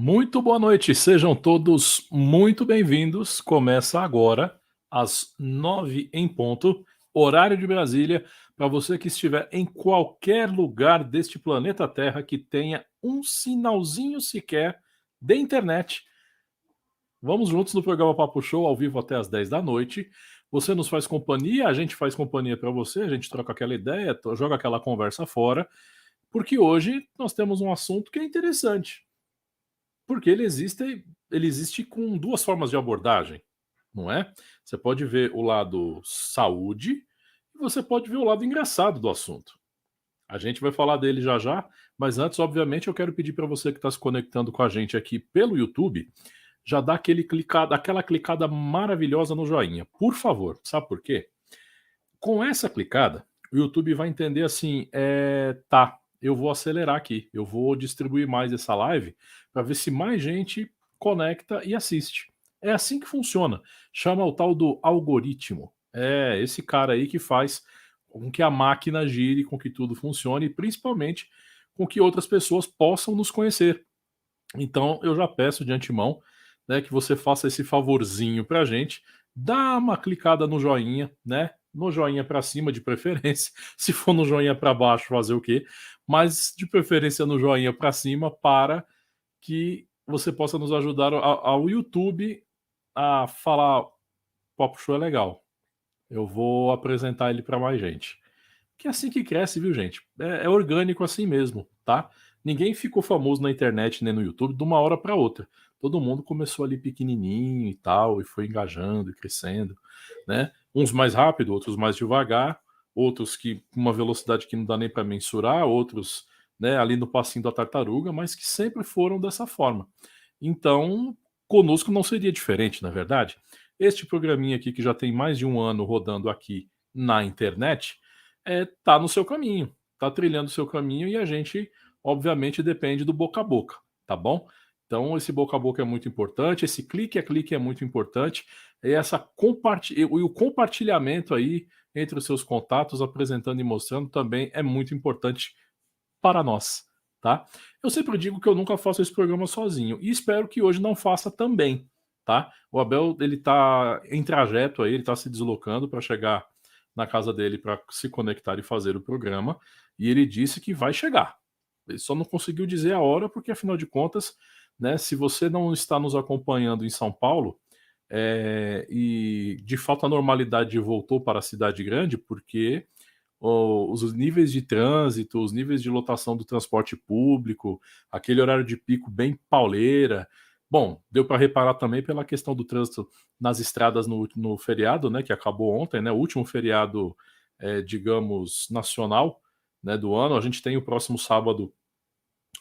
Muito boa noite, sejam todos muito bem-vindos. Começa agora, às 9 em ponto, horário de Brasília, para você que estiver em qualquer lugar deste planeta Terra que tenha um sinalzinho sequer de internet. Vamos juntos no programa Papo Show, ao vivo até às 10 da noite. Você nos faz companhia, a gente faz companhia para você, a gente troca aquela ideia, joga aquela conversa fora, porque hoje nós temos um assunto que é interessante. Porque ele existe com duas formas de abordagem, não é? Você pode ver o lado saúde e você pode ver o lado engraçado do assunto. A gente vai falar dele já já, mas antes, obviamente, eu quero pedir para você que está se conectando com a gente aqui pelo YouTube, já dá aquela clicada maravilhosa no joinha, por favor. Sabe por quê? Com essa clicada, o YouTube vai entender assim, tá, eu vou acelerar aqui, eu vou distribuir mais essa live para ver se mais gente conecta e assiste. É assim que funciona. Chama o tal do algoritmo. É esse cara aí que faz com que a máquina gire, com que tudo funcione e principalmente com que outras pessoas possam nos conhecer. Então eu já peço de antemão, né, que você faça esse favorzinho pra gente, dá uma clicada no joinha, né? No joinha pra cima de preferência. Se for no joinha pra baixo, fazer o quê? Mas de preferência no joinha pra cima para que você possa nos ajudar ao YouTube a falar Papo Show é legal. Eu vou apresentar ele pra mais gente. Que é assim que cresce, viu, gente? É orgânico assim mesmo, tá? Ninguém ficou famoso na internet nem no YouTube de uma hora para outra. Todo mundo começou ali pequenininho e tal, e foi engajando e crescendo, né? Uns mais rápido, outros mais devagar, outros que com uma velocidade que não dá nem para mensurar, outros, né, ali no passinho da tartaruga, mas que sempre foram dessa forma. Então, conosco não seria diferente, na verdade. Este programinha aqui que já tem mais de um ano rodando aqui na internet, tá no seu caminho, tá trilhando o seu caminho e a gente, obviamente, depende do boca a boca, tá bom? Então, esse boca a boca é muito importante, esse clique a clique é muito importante, e o compartilhamento aí entre os seus contatos, apresentando e mostrando também é muito importante para nós, tá? Eu sempre digo que eu nunca faço esse programa sozinho e espero que hoje não faça também, tá? O Abel, ele tá em trajeto aí, ele tá se deslocando para chegar na casa dele para se conectar e fazer o programa, e ele disse que vai chegar. Ele só não conseguiu dizer a hora porque afinal de contas, né, se você não está nos acompanhando em São Paulo, e de fato a normalidade voltou para a cidade grande, porque os níveis de trânsito, os níveis de lotação do transporte público, aquele horário de pico bem pauleira. Bom, deu para reparar também pela questão do trânsito nas estradas no feriado, né, que acabou ontem, né, o último feriado, digamos, nacional, né, do ano. A gente tem o próximo sábado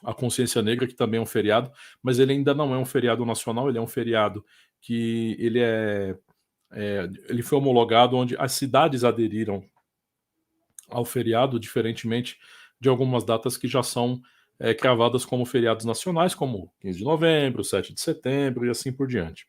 a Consciência Negra, que também é um feriado, mas ele ainda não é um feriado nacional, ele é um feriado que ele foi homologado onde as cidades aderiram ao feriado, diferentemente de algumas datas que já são cravadas como feriados nacionais, como 15 de novembro, 7 de setembro e assim por diante.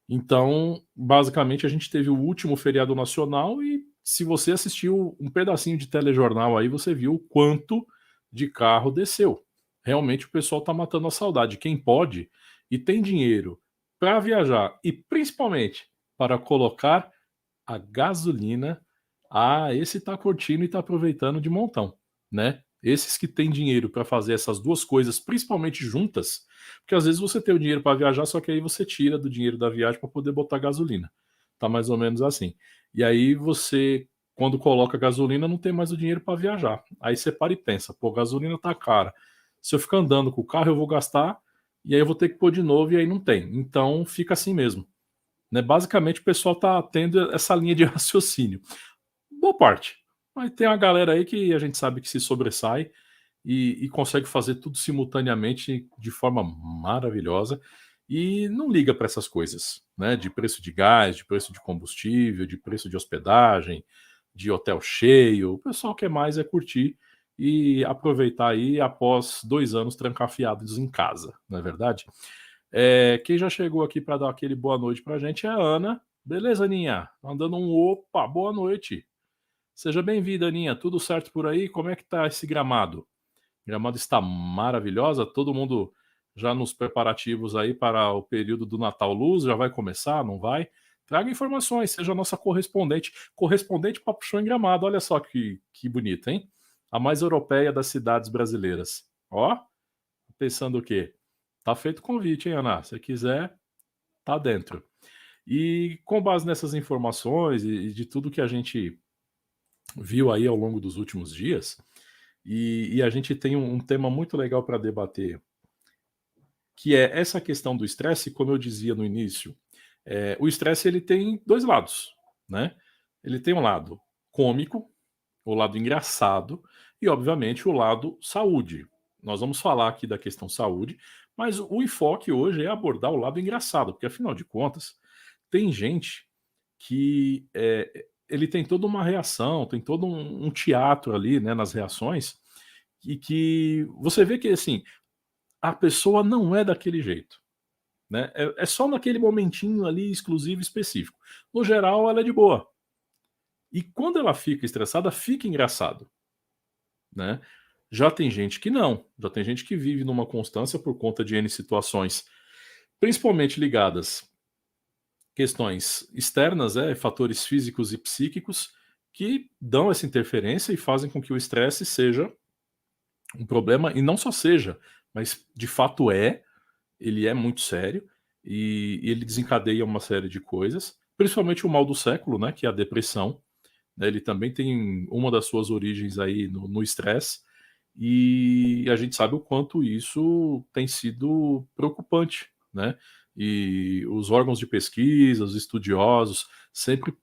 Então, basicamente, a gente teve o último feriado nacional e se você assistiu um pedacinho de telejornal aí, você viu o quanto de carro desceu. Realmente o pessoal está matando a saudade. Quem pode e tem dinheiro para viajar e principalmente para colocar a gasolina, esse tá curtindo e tá aproveitando de montão, né? Esses que têm dinheiro para fazer essas duas coisas, principalmente juntas, porque às vezes você tem o dinheiro para viajar, só que aí você tira do dinheiro da viagem para poder botar gasolina. Tá mais ou menos assim. E aí você, quando coloca gasolina, não tem mais o dinheiro para viajar. Aí você para e pensa, pô, gasolina tá cara. Se eu ficar andando com o carro, eu vou gastar e aí eu vou ter que pôr de novo e aí não tem. Então fica assim mesmo, né? Basicamente, o pessoal está tendo essa linha de raciocínio. Boa parte. Mas tem uma galera aí que a gente sabe que se sobressai e consegue fazer tudo simultaneamente de forma maravilhosa e não liga para essas coisas, né? De preço de gás, de preço de combustível, de preço de hospedagem, de hotel cheio. O pessoal quer mais é curtir e aproveitar aí após 2 anos trancafiados em casa, não é verdade? Quem já chegou aqui para dar aquele boa noite pra gente é a Ana. Beleza, Aninha? Mandando um opa, boa noite. Seja bem-vinda, Aninha. Tudo certo por aí? Como é que tá esse gramado? O gramado está maravilhosa, todo mundo já nos preparativos aí para o período do Natal Luz, já vai começar, não vai? Traga informações, seja a nossa correspondente. Correspondente Papo Show em Gramado, olha só que bonita, hein? A mais europeia das cidades brasileiras. Ó, pensando o quê? Tá feito o convite, hein, Ana? Se quiser, tá dentro. E com base nessas informações e de tudo que a gente viu aí ao longo dos últimos dias, e a gente tem um tema muito legal para debater, que é essa questão do estresse, como eu dizia no início, o estresse ele tem dois lados, né? Ele tem um lado cômico, o lado engraçado e, obviamente, o lado saúde. Nós vamos falar aqui da questão saúde, mas o enfoque hoje é abordar o lado engraçado, porque afinal de contas, tem gente que ele tem toda uma reação, tem todo um teatro ali, né, nas reações, e que você vê que assim a pessoa não é daquele jeito, né? É só naquele momentinho ali exclusivo específico. No geral, ela é de boa. E quando ela fica estressada, fica engraçado, né? Já tem gente que não, já tem gente que vive numa constância por conta de N situações, principalmente ligadas questões externas, fatores físicos e psíquicos que dão essa interferência e fazem com que o estresse seja um problema, e não só seja, mas de fato ele é muito sério e ele desencadeia uma série de coisas, principalmente o mal do século, né, que é a depressão, né, ele também tem uma das suas origens aí no estresse, e a gente sabe o quanto isso tem sido preocupante, né? E os órgãos de pesquisa, os estudiosos, sempre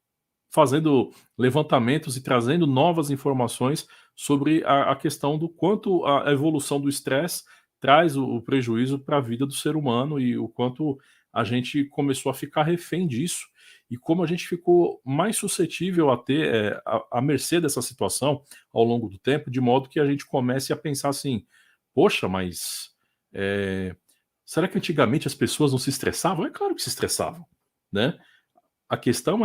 fazendo levantamentos e trazendo novas informações sobre a questão do quanto a evolução do estresse traz o prejuízo para a vida do ser humano e o quanto a gente começou a ficar refém disso e como a gente ficou mais suscetível a ter a mercê dessa situação ao longo do tempo, de modo que a gente comece a pensar assim, poxa, mas será que antigamente as pessoas não se estressavam? É claro que se estressavam, né? A questão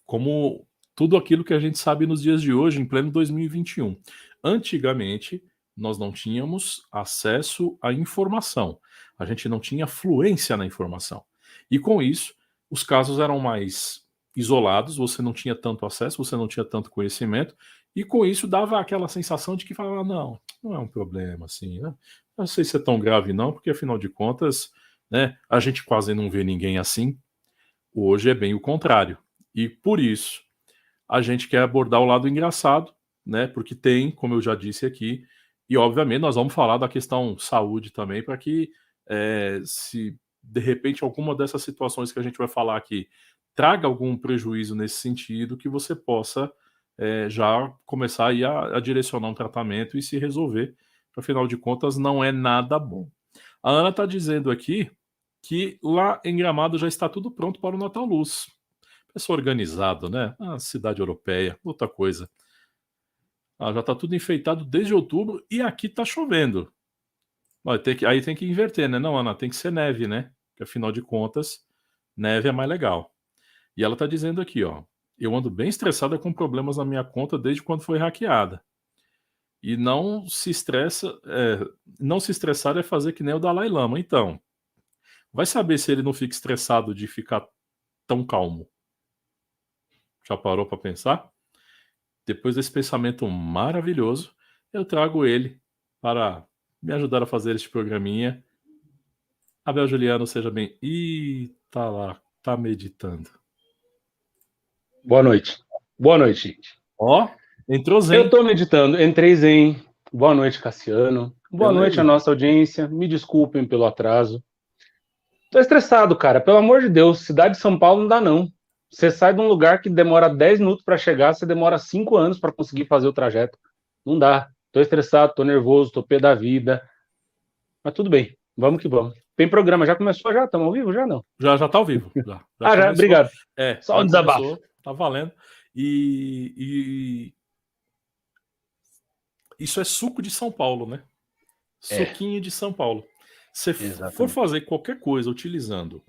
como tudo aquilo que a gente sabe nos dias de hoje, em pleno 2021. Antigamente, nós não tínhamos acesso à informação, a gente não tinha fluência na informação. E com isso, os casos eram mais isolados, você não tinha tanto acesso, você não tinha tanto conhecimento, e com isso dava aquela sensação de que falava, não é um problema assim, né? Não sei se é tão grave não, porque afinal de contas, né, a gente quase não vê ninguém assim. Hoje é bem o contrário. E por isso, a gente quer abordar o lado engraçado, né? Porque tem, como eu já disse aqui, e obviamente nós vamos falar da questão saúde também, para que se de repente alguma dessas situações que a gente vai falar aqui traga algum prejuízo nesse sentido, que você possa já começar aí a direcionar um tratamento e se resolver, afinal de contas, não é nada bom. A Ana está dizendo aqui que lá em Gramado já está tudo pronto para o Natal Luz. Pessoa organizado, né? A cidade europeia, outra coisa. Já está tudo enfeitado desde outubro e aqui está chovendo. Aí tem que inverter, né? Não, Ana, tem que ser neve, né? Porque afinal de contas, neve é mais legal. E ela está dizendo aqui, ó. Eu ando bem estressada com problemas na minha conta desde quando foi hackeada. E não se estressar é fazer que nem o Dalai Lama. Então, vai saber se ele não fica estressado de ficar tão calmo. Já parou para pensar? Depois desse pensamento maravilhoso, eu trago ele para me ajudar a fazer este programinha. Abel Juliano, seja bem. Ih, tá lá, tá meditando. Boa noite. Boa noite, gente. Ó, entrou Eu zen. tô meditando, entrei zen. Boa noite, Cassiano. Boa noite à Beleza. nossa audiência. Me desculpem pelo atraso. Tô estressado, cara. Pelo amor de Deus, cidade de São Paulo não dá, não. Você sai de um lugar que demora 10 minutos para chegar, você demora 5 anos para conseguir fazer o trajeto. Não dá. Tô estressado, tô nervoso, tô pé da vida. Mas tudo bem, vamos que vamos. Tem programa, já começou já? Estamos ao vivo? Já não. Já tá ao vivo. Já Já, começou. obrigado. Só Já um desabafo. começou. Tá valendo. E isso é suco de São Paulo, né? É, Suquinho de São Paulo. Se for exatamente. fazer qualquer coisa utilizando,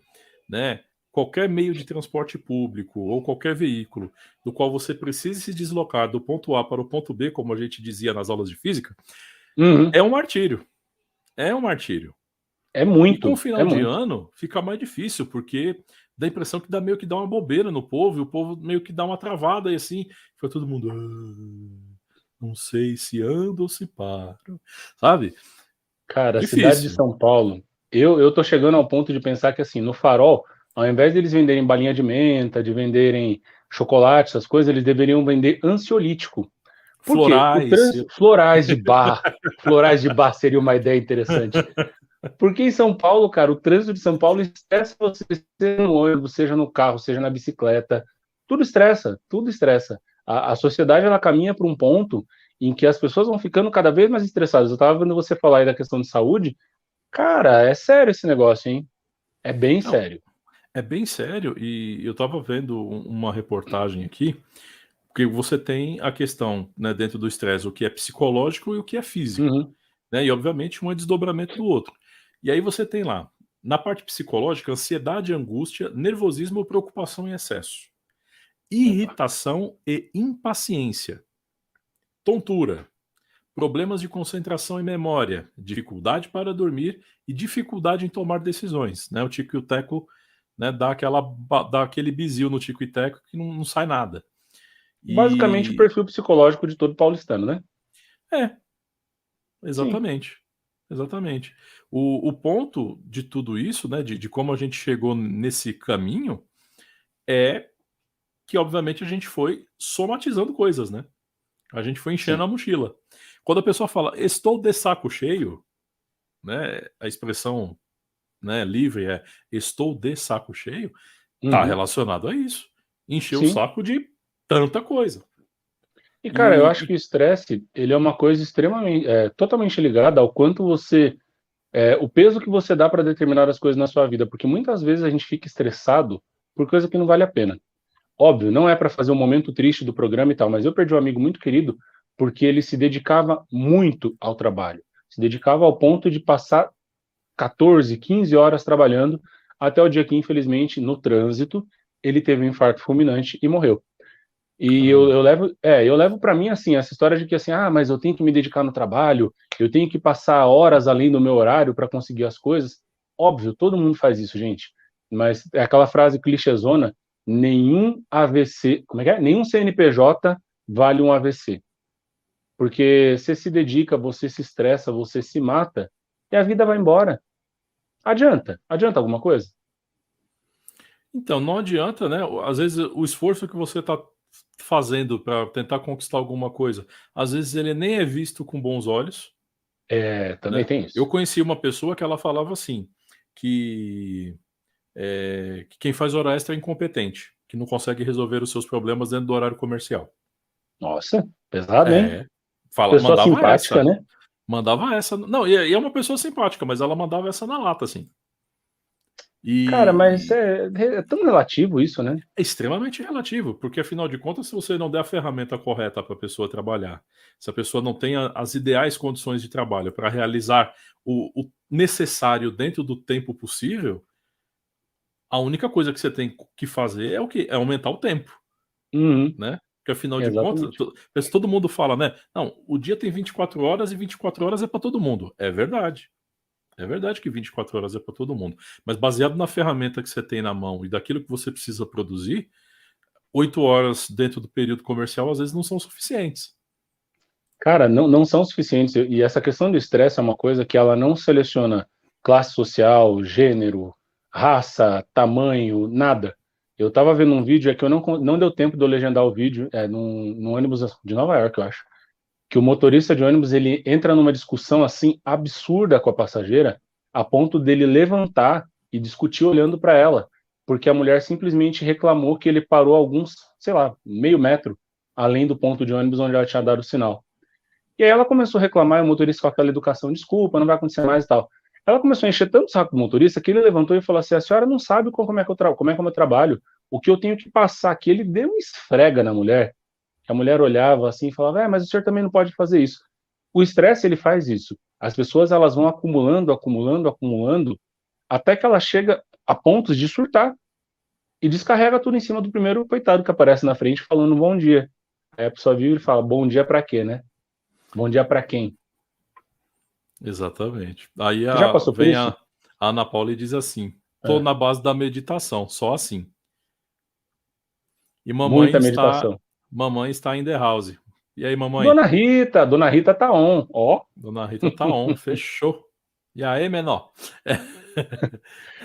né, qualquer meio de transporte público ou qualquer veículo do qual você precise se deslocar do ponto A para o ponto B, como a gente dizia nas aulas de física, Uhum. é um martírio. É um martírio. É E com o muito, é final de muito. ano fica mais difícil, porque dá a impressão que meio que dá uma bobeira no povo, e o povo meio que dá uma travada e assim, fica todo mundo. Não sei se ando ou se paro. Sabe? Cara, a cidade de Difícil. São Paulo, eu tô chegando ao ponto de pensar que assim, no Farol, ao invés deles venderem balinha de menta, de venderem chocolate, essas coisas, eles deveriam vender ansiolítico. Por quê? O Florais. trânsito, florais de bar seria uma ideia interessante. Porque em São Paulo, cara, o trânsito de São Paulo estressa você, seja no ônibus, seja no carro, seja na bicicleta. Tudo estressa, tudo estressa. A sociedade, ela caminha para um ponto em que as pessoas vão ficando cada vez mais estressadas. Eu estava vendo você falar aí da questão de saúde. Cara, é sério esse negócio, hein? É bem Não, sério. é bem sério, e eu estava vendo uma reportagem aqui, porque você tem a questão, né, dentro do estresse, o que é psicológico e o que é físico, Uhum, né? E obviamente um é desdobramento do outro. E aí você tem lá, na parte psicológica, ansiedade, angústia, nervosismo, preocupação em excesso, opa. irritação e impaciência, tontura, problemas de concentração e memória, dificuldade para dormir e dificuldade em tomar decisões, né? O tico e o teco, né, dá aquele bizil no tico e teco que não sai nada. Basicamente o E perfil psicológico de todo paulistano, né? é, Sim, exatamente. Exatamente. O ponto de tudo isso, né, de como a gente chegou nesse caminho, é que, obviamente, a gente foi somatizando coisas, né? A gente foi enchendo sim. a mochila. Quando a pessoa fala, estou de saco cheio, né, a expressão, né, livre é estou de saco cheio, tá Uhum, relacionado a isso. Encher o sim. saco de tanta coisa. E, cara, eu acho E que o estresse, ele é uma coisa extremamente, totalmente ligada ao quanto você o peso que você dá para determinadas coisas na sua vida, porque muitas vezes a gente fica estressado por coisa que não vale a pena. Óbvio, não é para fazer um momento triste do programa e tal, mas eu perdi um amigo muito querido porque ele se dedicava muito ao trabalho. Se dedicava ao ponto de passar 14, 15 horas trabalhando, até o dia que, infelizmente, no trânsito, ele teve um infarto fulminante e morreu. E caramba. eu levo para mim assim, essa história de que assim, mas eu tenho que me dedicar no trabalho, eu tenho que passar horas além do meu horário para conseguir as coisas. Óbvio, todo mundo faz isso, gente. Mas é aquela frase clichêzona, nenhum AVC, como é que é? Nenhum CNPJ vale um AVC. Porque você se dedica, você se estressa, você se mata e a vida vai embora. Adianta? Adianta alguma coisa? Então, não adianta, né? Às vezes o esforço que você está fazendo para tentar conquistar alguma coisa, às vezes ele nem é visto com bons olhos, É, também né? tem Eu isso. conheci uma pessoa que ela falava assim, que, que quem faz hora extra é incompetente, que não consegue resolver os seus problemas dentro do horário comercial. Nossa, pesado, hein? É, Pessoa mandava simpática, essa, né? mandava essa. Não, e é uma pessoa simpática, mas ela mandava essa na lata, assim. Cara, mas E, é tão relativo isso, né? é extremamente relativo, porque afinal de contas, se você não der a ferramenta correta para a pessoa trabalhar, se a pessoa não tem as ideais condições de trabalho para realizar o necessário dentro do tempo possível, a única coisa que você tem que fazer é o quê? É aumentar o tempo, Uhum, né? Porque afinal de contas, exatamente. todo mundo fala, né? Não, o dia tem 24 horas e 24 horas é para todo mundo. É verdade. É verdade que 24 horas é para todo mundo. Mas baseado na ferramenta que você tem na mão e daquilo que você precisa produzir, 8 horas dentro do período comercial às vezes não são suficientes. Cara, não são suficientes. E essa questão do estresse é uma coisa que ela não seleciona classe social, gênero, raça, tamanho, nada. Eu tava vendo um vídeo, é que eu não deu tempo de eu legendar o vídeo, num ônibus de Nova York, eu acho. Que o motorista de ônibus, ele entra numa discussão assim absurda com a passageira, a ponto dele levantar e discutir olhando para ela, porque a mulher simplesmente reclamou que ele parou alguns, sei lá, meio metro além do ponto de ônibus onde ela tinha dado o sinal. E aí ela começou a reclamar, e o motorista com aquela educação, desculpa, não vai acontecer mais e tal. Ela começou a encher tanto o saco do motorista que ele levantou e falou assim: a senhora não sabe como é que como é que é o meu trabalho, o que eu tenho que passar aqui. Ele deu uma esfrega na mulher, que a mulher olhava assim e falava: mas o senhor também não pode fazer isso. O estresse, ele faz isso. As pessoas, elas vão acumulando, acumulando, acumulando, até que ela chega a pontos de surtar e descarrega tudo em cima do primeiro coitado que aparece na frente falando bom dia. Aí a pessoa vive e fala: bom dia pra quê, né? Bom dia pra quem? Exatamente. Aí Você já passou por vem isso? A Ana Paula diz assim: tô na base da meditação, só assim. E Muita meditação. mamãe está in the house. E aí, mamãe? Dona Rita tá on, ó. Dona Rita tá on, fechou. E aí, menor?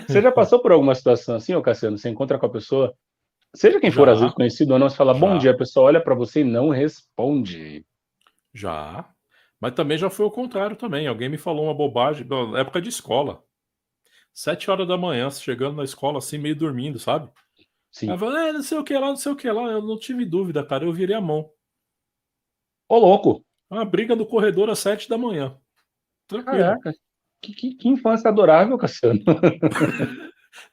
Você já passou por alguma situação assim, ô Cassiano? Você encontra com a pessoa, seja quem for, às vezes Já, conhecido ou não, você fala bom já, dia, a pessoa olha pra você e não responde. já. Mas também já foi o contrário também. Alguém me falou uma bobagem, na época de escola. 7 horas da manhã, chegando na escola assim, meio dormindo, sabe? Aí eu Sim. falei, não sei o que lá, não sei o que lá. Eu não tive dúvida, cara. Eu virei a mão. Ô, louco. Uma briga no corredor às 7 da manhã. Tranquilo. Caraca, que infância adorável, Cassiano.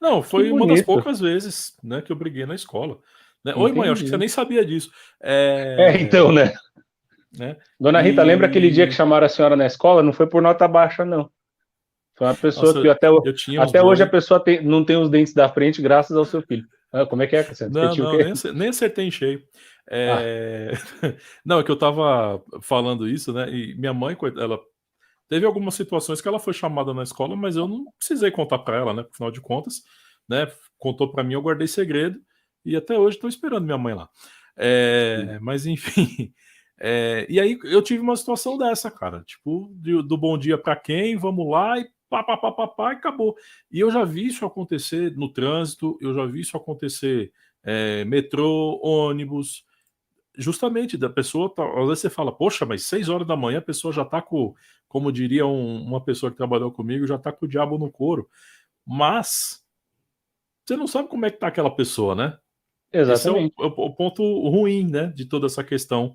Não, Que foi uma das bonito. poucas vezes, né, que eu briguei na escola. Né? Oi, mãe, acho que você Entendi. nem sabia disso. Então, né? Né? Dona Rita, lembra aquele dia que E. chamaram a senhora na escola? Não foi por nota baixa, não. Foi uma pessoa que Nossa, eu tinha uns até hoje a bullying. pessoa não tem os dentes da frente graças ao seu filho. Ah, como é que é, Cassiano? Você Não, tinha o não, quê? nem acertei em cheio. Ah, É, Não, é que eu tava falando isso, né? E minha mãe, ela teve algumas situações que ela foi chamada na escola, mas eu não precisei contar pra ela, né? Afinal de contas, né? Contou pra mim, eu guardei segredo e até hoje estou esperando minha mãe lá. sim. Mas enfim. E aí eu tive uma situação dessa, cara. Tipo, do bom dia pra quem, vamos lá e pá, pá, pá, pá, pá, e acabou. E eu já vi isso acontecer no trânsito, eu já vi isso acontecer metrô, ônibus, justamente da pessoa, às vezes você fala, poxa, mas 6 horas da manhã a pessoa já tá com, como diria uma pessoa que trabalhou comigo, já tá com o diabo no couro. Mas você não sabe como é que tá aquela pessoa, né? Esse é o, Exatamente. o ponto ruim, né, de toda essa questão do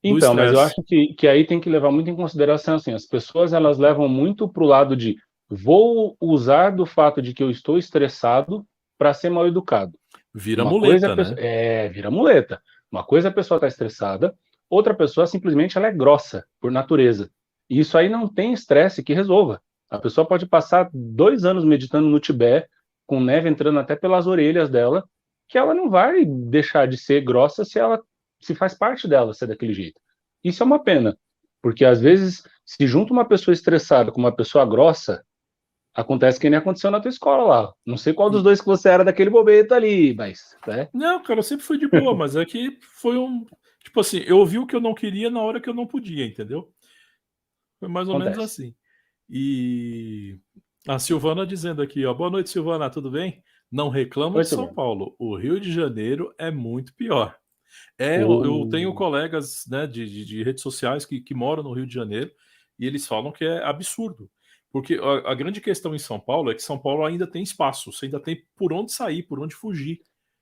Então, mas eu estresse. acho que aí tem que levar muito em consideração, assim, as pessoas elas levam muito pro lado de vou usar do fato de que eu estou estressado para ser mal educado. Vira Uma coisa muleta, né? vira muleta. Uma coisa a pessoa está estressada, outra pessoa simplesmente ela é grossa por natureza. E isso aí não tem estresse que resolva. A pessoa pode passar 2 anos meditando no Tibete, com neve entrando até pelas orelhas dela, que ela não vai deixar de ser grossa se faz parte dela ser daquele jeito. Isso é uma pena, porque às vezes se junta uma pessoa estressada com uma pessoa grossa, acontece que nem aconteceu na tua escola lá. Não sei qual dos E- dois que você era daquele bobeto ali, mas, né? Não, cara, eu sempre fui de boa, mas é que foi um. Tipo assim, eu ouvi o que eu não queria na hora que eu não podia, entendeu? Foi mais ou menos Acontece. assim. E a Silvana dizendo aqui, ó. Boa noite, Silvana, tudo bem? Não reclama Oi, de São Silvana. Paulo. O Rio de Janeiro é muito pior. Eu tenho O... colegas, né, de redes sociais que moram no Rio de Janeiro e eles falam que é absurdo. Porque a grande questão em São Paulo é que São Paulo ainda tem espaço, você ainda tem por onde sair, por onde fugir,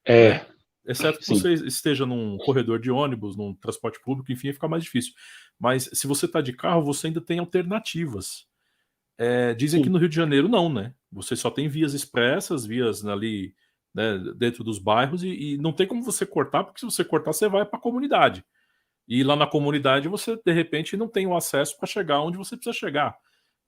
né? É, Exceto que sim, você esteja num corredor de ônibus, num transporte público, enfim, fica mais difícil. Mas se você está de carro, você ainda tem alternativas. Dizem que sim. no Rio de Janeiro não, né? Você só tem vias expressas, vias ali, né, dentro dos bairros e não tem como você cortar, porque se você cortar, você vai para a comunidade. E lá na comunidade você, de repente, não tem o acesso para chegar onde você precisa chegar.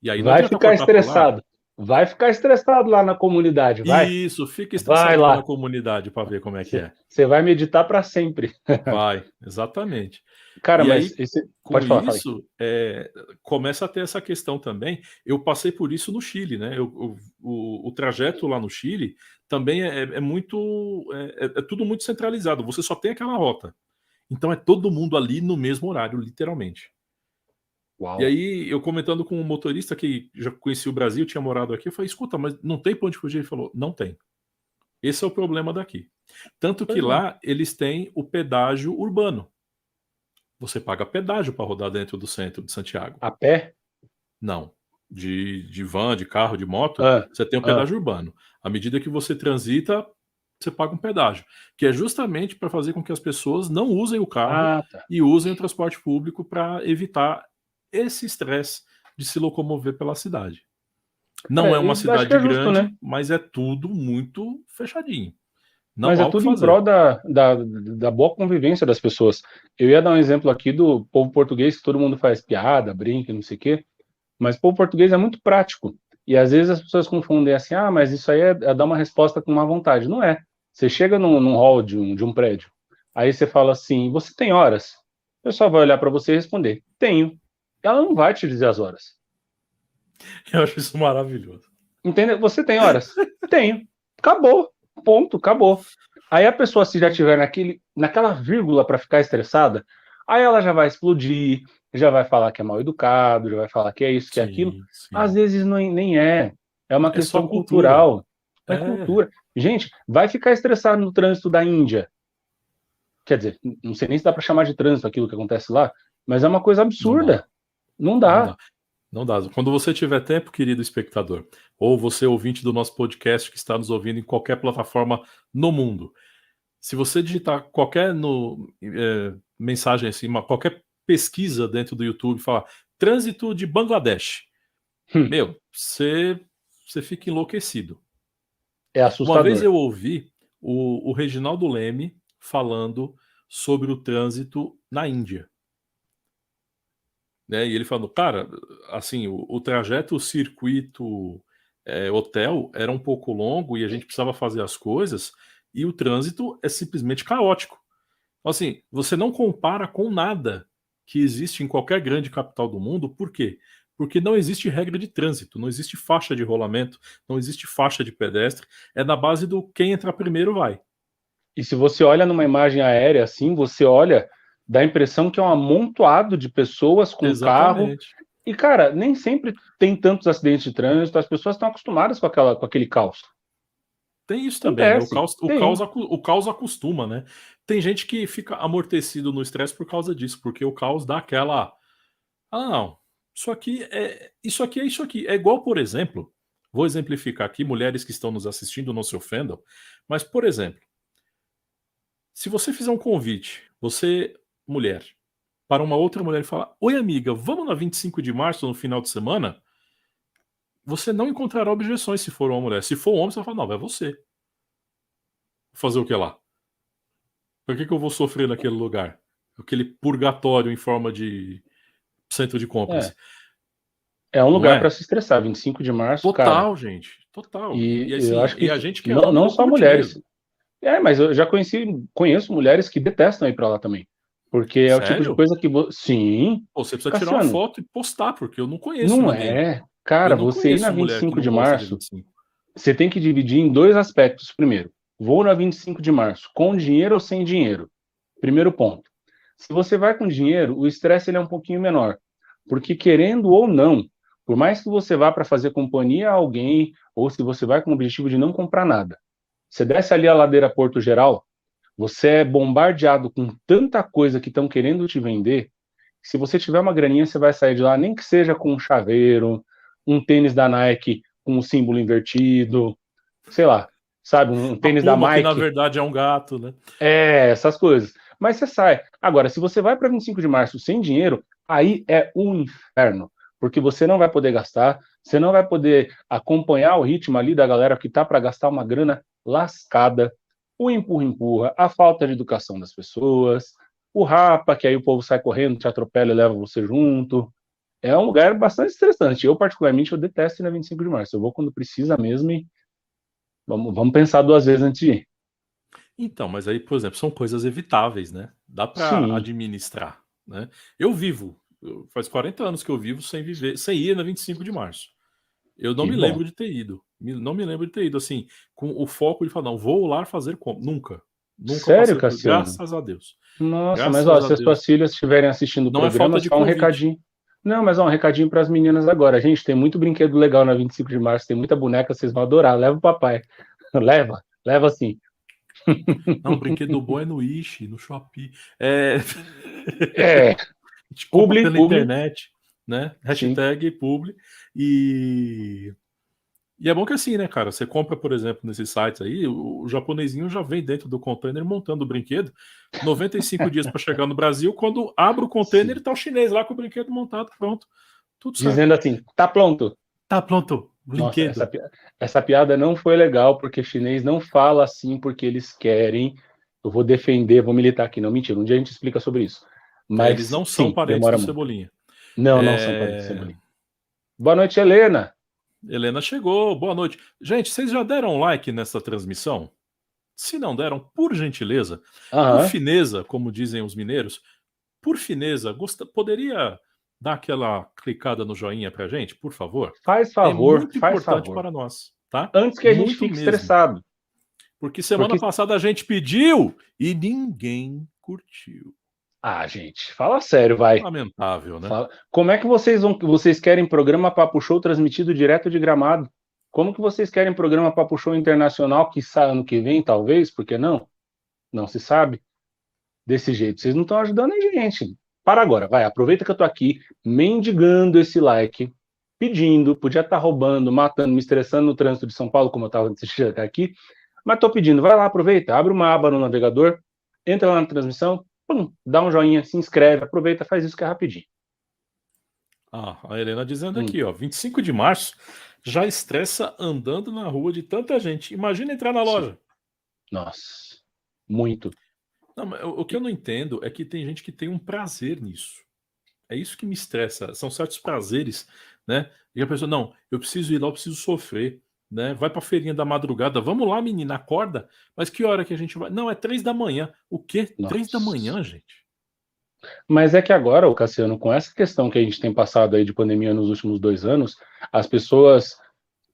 E aí não Vai adianta ficar cortar por lá. estressado. Vai ficar estressado lá na comunidade, vai. Isso, fica Vai estressadão na lá. comunidade para ver como é que é. Você vai meditar para sempre. Vai, exatamente. Cara, E mas aí, esse. com Pode falar, falei. isso, começa a ter essa questão também. Eu passei por isso no Chile, né? O trajeto lá no Chile também é muito. É tudo muito centralizado. Você só tem aquela rota. Então é todo mundo ali no mesmo horário, literalmente. E Uau. aí, eu comentando com um motorista que já conhecia o Brasil, tinha morado aqui, eu falei: escuta, mas não tem pra onde fugir? Ele falou: não tem. Esse é o problema daqui. Tanto que Pois é. lá eles têm o pedágio urbano. Você paga pedágio para rodar dentro do centro de Santiago. A pé? Não. De van, de carro, de moto, Ah, você tem o ah. pedágio urbano. À medida que você transita, você paga um pedágio, que é justamente para fazer com que as pessoas não usem o carro Ah, tá. e usem o transporte público para evitar esse estresse de se locomover pela cidade. Não é Cara, uma eu acho que cidade é justo, né? grande, mas é tudo muito fechadinho. Não Mas há é o que tudo em fazer. prol da boa convivência das pessoas. Eu ia dar um exemplo aqui do povo português, que todo mundo faz piada, brinca, não sei o quê. Mas o povo português é muito prático. E às vezes as pessoas confundem assim, ah, mas isso aí é dar uma resposta com má vontade. Não é. Você chega num hall de um prédio, aí você fala assim, você tem horas? O pessoal vai olhar para você e responder, tenho. Ela não vai te dizer as horas. Eu acho isso maravilhoso. Entendeu? Você tem horas? Tenho. Acabou. Ponto, acabou. Aí a pessoa, se já tiver naquela vírgula para ficar estressada, aí ela já vai explodir, já vai falar que é mal educado, já vai falar que é isso, que é aquilo. Sim, Às sim. vezes nem é. É uma É só questão cultura. cultural. É É, cultura. Gente, vai ficar estressado no trânsito da Índia. Quer dizer, não sei nem se dá para chamar de trânsito aquilo que acontece lá, mas é uma coisa não dá, absurda. Não não dá. dá. Não dá. Quando você tiver tempo, querido espectador, ou você ouvinte do nosso podcast que está nos ouvindo em qualquer plataforma no mundo, se você digitar qualquer mensagem assim, qualquer pesquisa dentro do YouTube, falar trânsito de Bangladesh, Hum, meu, você fica enlouquecido. é Uma vez assustador. eu ouvi o Reginaldo Leme falando sobre o trânsito na Índia. Né? E ele falando, cara, assim, o trajeto, o circuito hotel era um pouco longo e a gente precisava fazer as coisas e o trânsito é simplesmente caótico. Então, assim, você não compara com nada que existe em qualquer grande capital do mundo, por quê? Porque não existe regra de trânsito, não existe faixa de rolamento, não existe faixa de pedestre, é na base do quem entrar primeiro vai. E se você olha numa imagem aérea assim, você olha, dá a impressão que é um amontoado de pessoas com carro. Exatamente. E, cara, nem sempre tem tantos acidentes de trânsito, as pessoas estão acostumadas com aquele caos. Tem isso também, né? Acontece, tem. O caos acostuma, né? Tem gente que fica amortecido no estresse por causa disso, porque o caos dá aquela. Ah, não. Isso aqui é isso aqui. É igual, por exemplo, vou exemplificar aqui, mulheres que estão nos assistindo não se ofendam, mas, por exemplo, se você fizer um convite, você, mulher, para uma outra mulher e falar: Oi, amiga, vamos na 25 de março no final de semana? Você não encontrará objeções se for uma mulher. Se for um homem, você vai falar: Não, vai você. Fazer o que lá? Por que eu vou sofrer naquele lugar? Aquele purgatório em forma de centro de compras. É, é um Não lugar é? para se estressar. 25 de março, cara. Total, gente. Total. E E eu assim, acho e que a gente que é não, homem não não só curte mulheres. mesmo. É, mas eu já conheço mulheres que detestam ir para lá também. Porque é o tipo de Sério? coisa que. Sim, Pô, você precisa tirar uma Cassiano, foto e postar, porque eu não conheço não ninguém. é. Eu Cara, não você ir na conheço mulher que 25 não de gosta de março, 25. você tem que dividir em dois aspectos. Primeiro, vou na 25 de março, com dinheiro ou sem dinheiro? Primeiro ponto. Se você vai com dinheiro, o estresse ele é um pouquinho menor. Porque, querendo ou não, por mais que você vá para fazer companhia a alguém, ou se você vai com o objetivo de não comprar nada, você desce ali a ladeira Porto Geral, você é bombardeado com tanta coisa que estão querendo te vender, que se você tiver uma graninha, você vai sair de lá, nem que seja com um chaveiro, um tênis da Nike com um símbolo invertido, sei lá, sabe, um A tênis da Puma, que na Nike, verdade é um gato, né? essas coisas. Mas você sai. Agora, se você vai para 25 de março sem dinheiro, aí é um inferno, porque você não vai poder gastar, você não vai poder acompanhar o ritmo ali da galera que tá para gastar uma grana lascada, o empurra-empurra, a falta de educação das pessoas, o rapa, que aí o povo sai correndo, te atropela e leva você junto. É um lugar bastante estressante. Eu, particularmente, eu detesto ir na 25 de março. Eu vou quando precisa mesmo e vamos pensar duas vezes antes de ir. Então, mas aí, por exemplo, são coisas evitáveis, né? Dá para Sim, administrar, né? Faz 40 anos que eu vivo sem viver, sem ir na 25 de março. Eu não que me bom. lembro de ter ido. Não me lembro de ter ido, assim, com o foco de falar, não, vou lá fazer compra. Nunca. Nunca Sério, passei por. Cassiano? Graças a Deus. Nossa, mas ó, Graças a se as suas Deus. filhas estiverem assistindo o Não é programa, falta de só um convite. recadinho. Não, mas ó, um recadinho para as meninas agora. Gente, tem muito brinquedo legal na 25 de março, tem muita boneca, vocês vão adorar. Leva o papai. Leva, leva sim. Não, o brinquedo bom é no Ishi, no Shopee. É... É, A gente compra publi, pela publi. internet, né? Sim. Hashtag publi. E... E é bom que assim, né, cara? Você compra, por exemplo, nesses sites aí, o japonesinho já vem dentro do container montando o brinquedo. 95 dias para chegar no Brasil. Quando abre o container, Sim. tá o chinês lá com o brinquedo montado, pronto. Tudo certo. Dizendo assim, tá pronto. Tá pronto, Nossa, brinquedo. essa piada não foi legal, porque chinês não fala assim porque eles querem. Eu vou defender, vou militar aqui. Não, mentira, um dia a gente explica sobre isso. Eles Mas não são sim, parentes demora do muito. Cebolinha. Não, não são parentes de É... Cebolinha. Boa noite, Helena. Helena chegou, boa noite. Gente, vocês já deram like nessa transmissão? Se não deram, por gentileza, por Aham. fineza, como dizem os mineiros, por fineza, poderia dá aquela clicada no joinha pra gente, por favor? Faz É favor, muito faz importante favor. para nós, tá? Antes que a gente Muito fique mesmo. estressado. Porque semana Porque... passada a gente pediu e ninguém curtiu. Ah, gente, fala sério, vai. Lamentável, né? Como é que vocês querem programa Papo Show transmitido direto de Gramado? Como que vocês querem programa Papo Show internacional que sai ano que vem, talvez? Por que não? Não se sabe. Desse jeito, vocês não estão ajudando a gente. Para agora, vai, aproveita que eu tô aqui mendigando esse like, pedindo, podia estar roubando, matando, me estressando no trânsito de São Paulo, como eu estava antes de chegar aqui, mas tô pedindo, vai lá, aproveita, abre uma aba no navegador, entra lá na transmissão, pum, dá um joinha, se inscreve, aproveita, faz isso que é rapidinho. Ah, a Helena dizendo aqui, ó, 25 de março já estressa andando na rua de tanta gente. Imagina entrar na loja. Nossa, muito. Não, mas o que eu não entendo é que tem gente que tem um prazer nisso. É isso que me estressa. São certos prazeres, né? E a pessoa, não, eu preciso ir lá, eu preciso sofrer, né? Vai pra feirinha da madrugada. Vamos lá, menina, acorda. Mas que hora que a gente vai? Não, é 3 da manhã. O quê? Nossa. 3 da manhã, gente? Mas é que agora, o Cassiano, com essa questão que a gente tem passado aí de pandemia nos últimos 2 anos, as pessoas,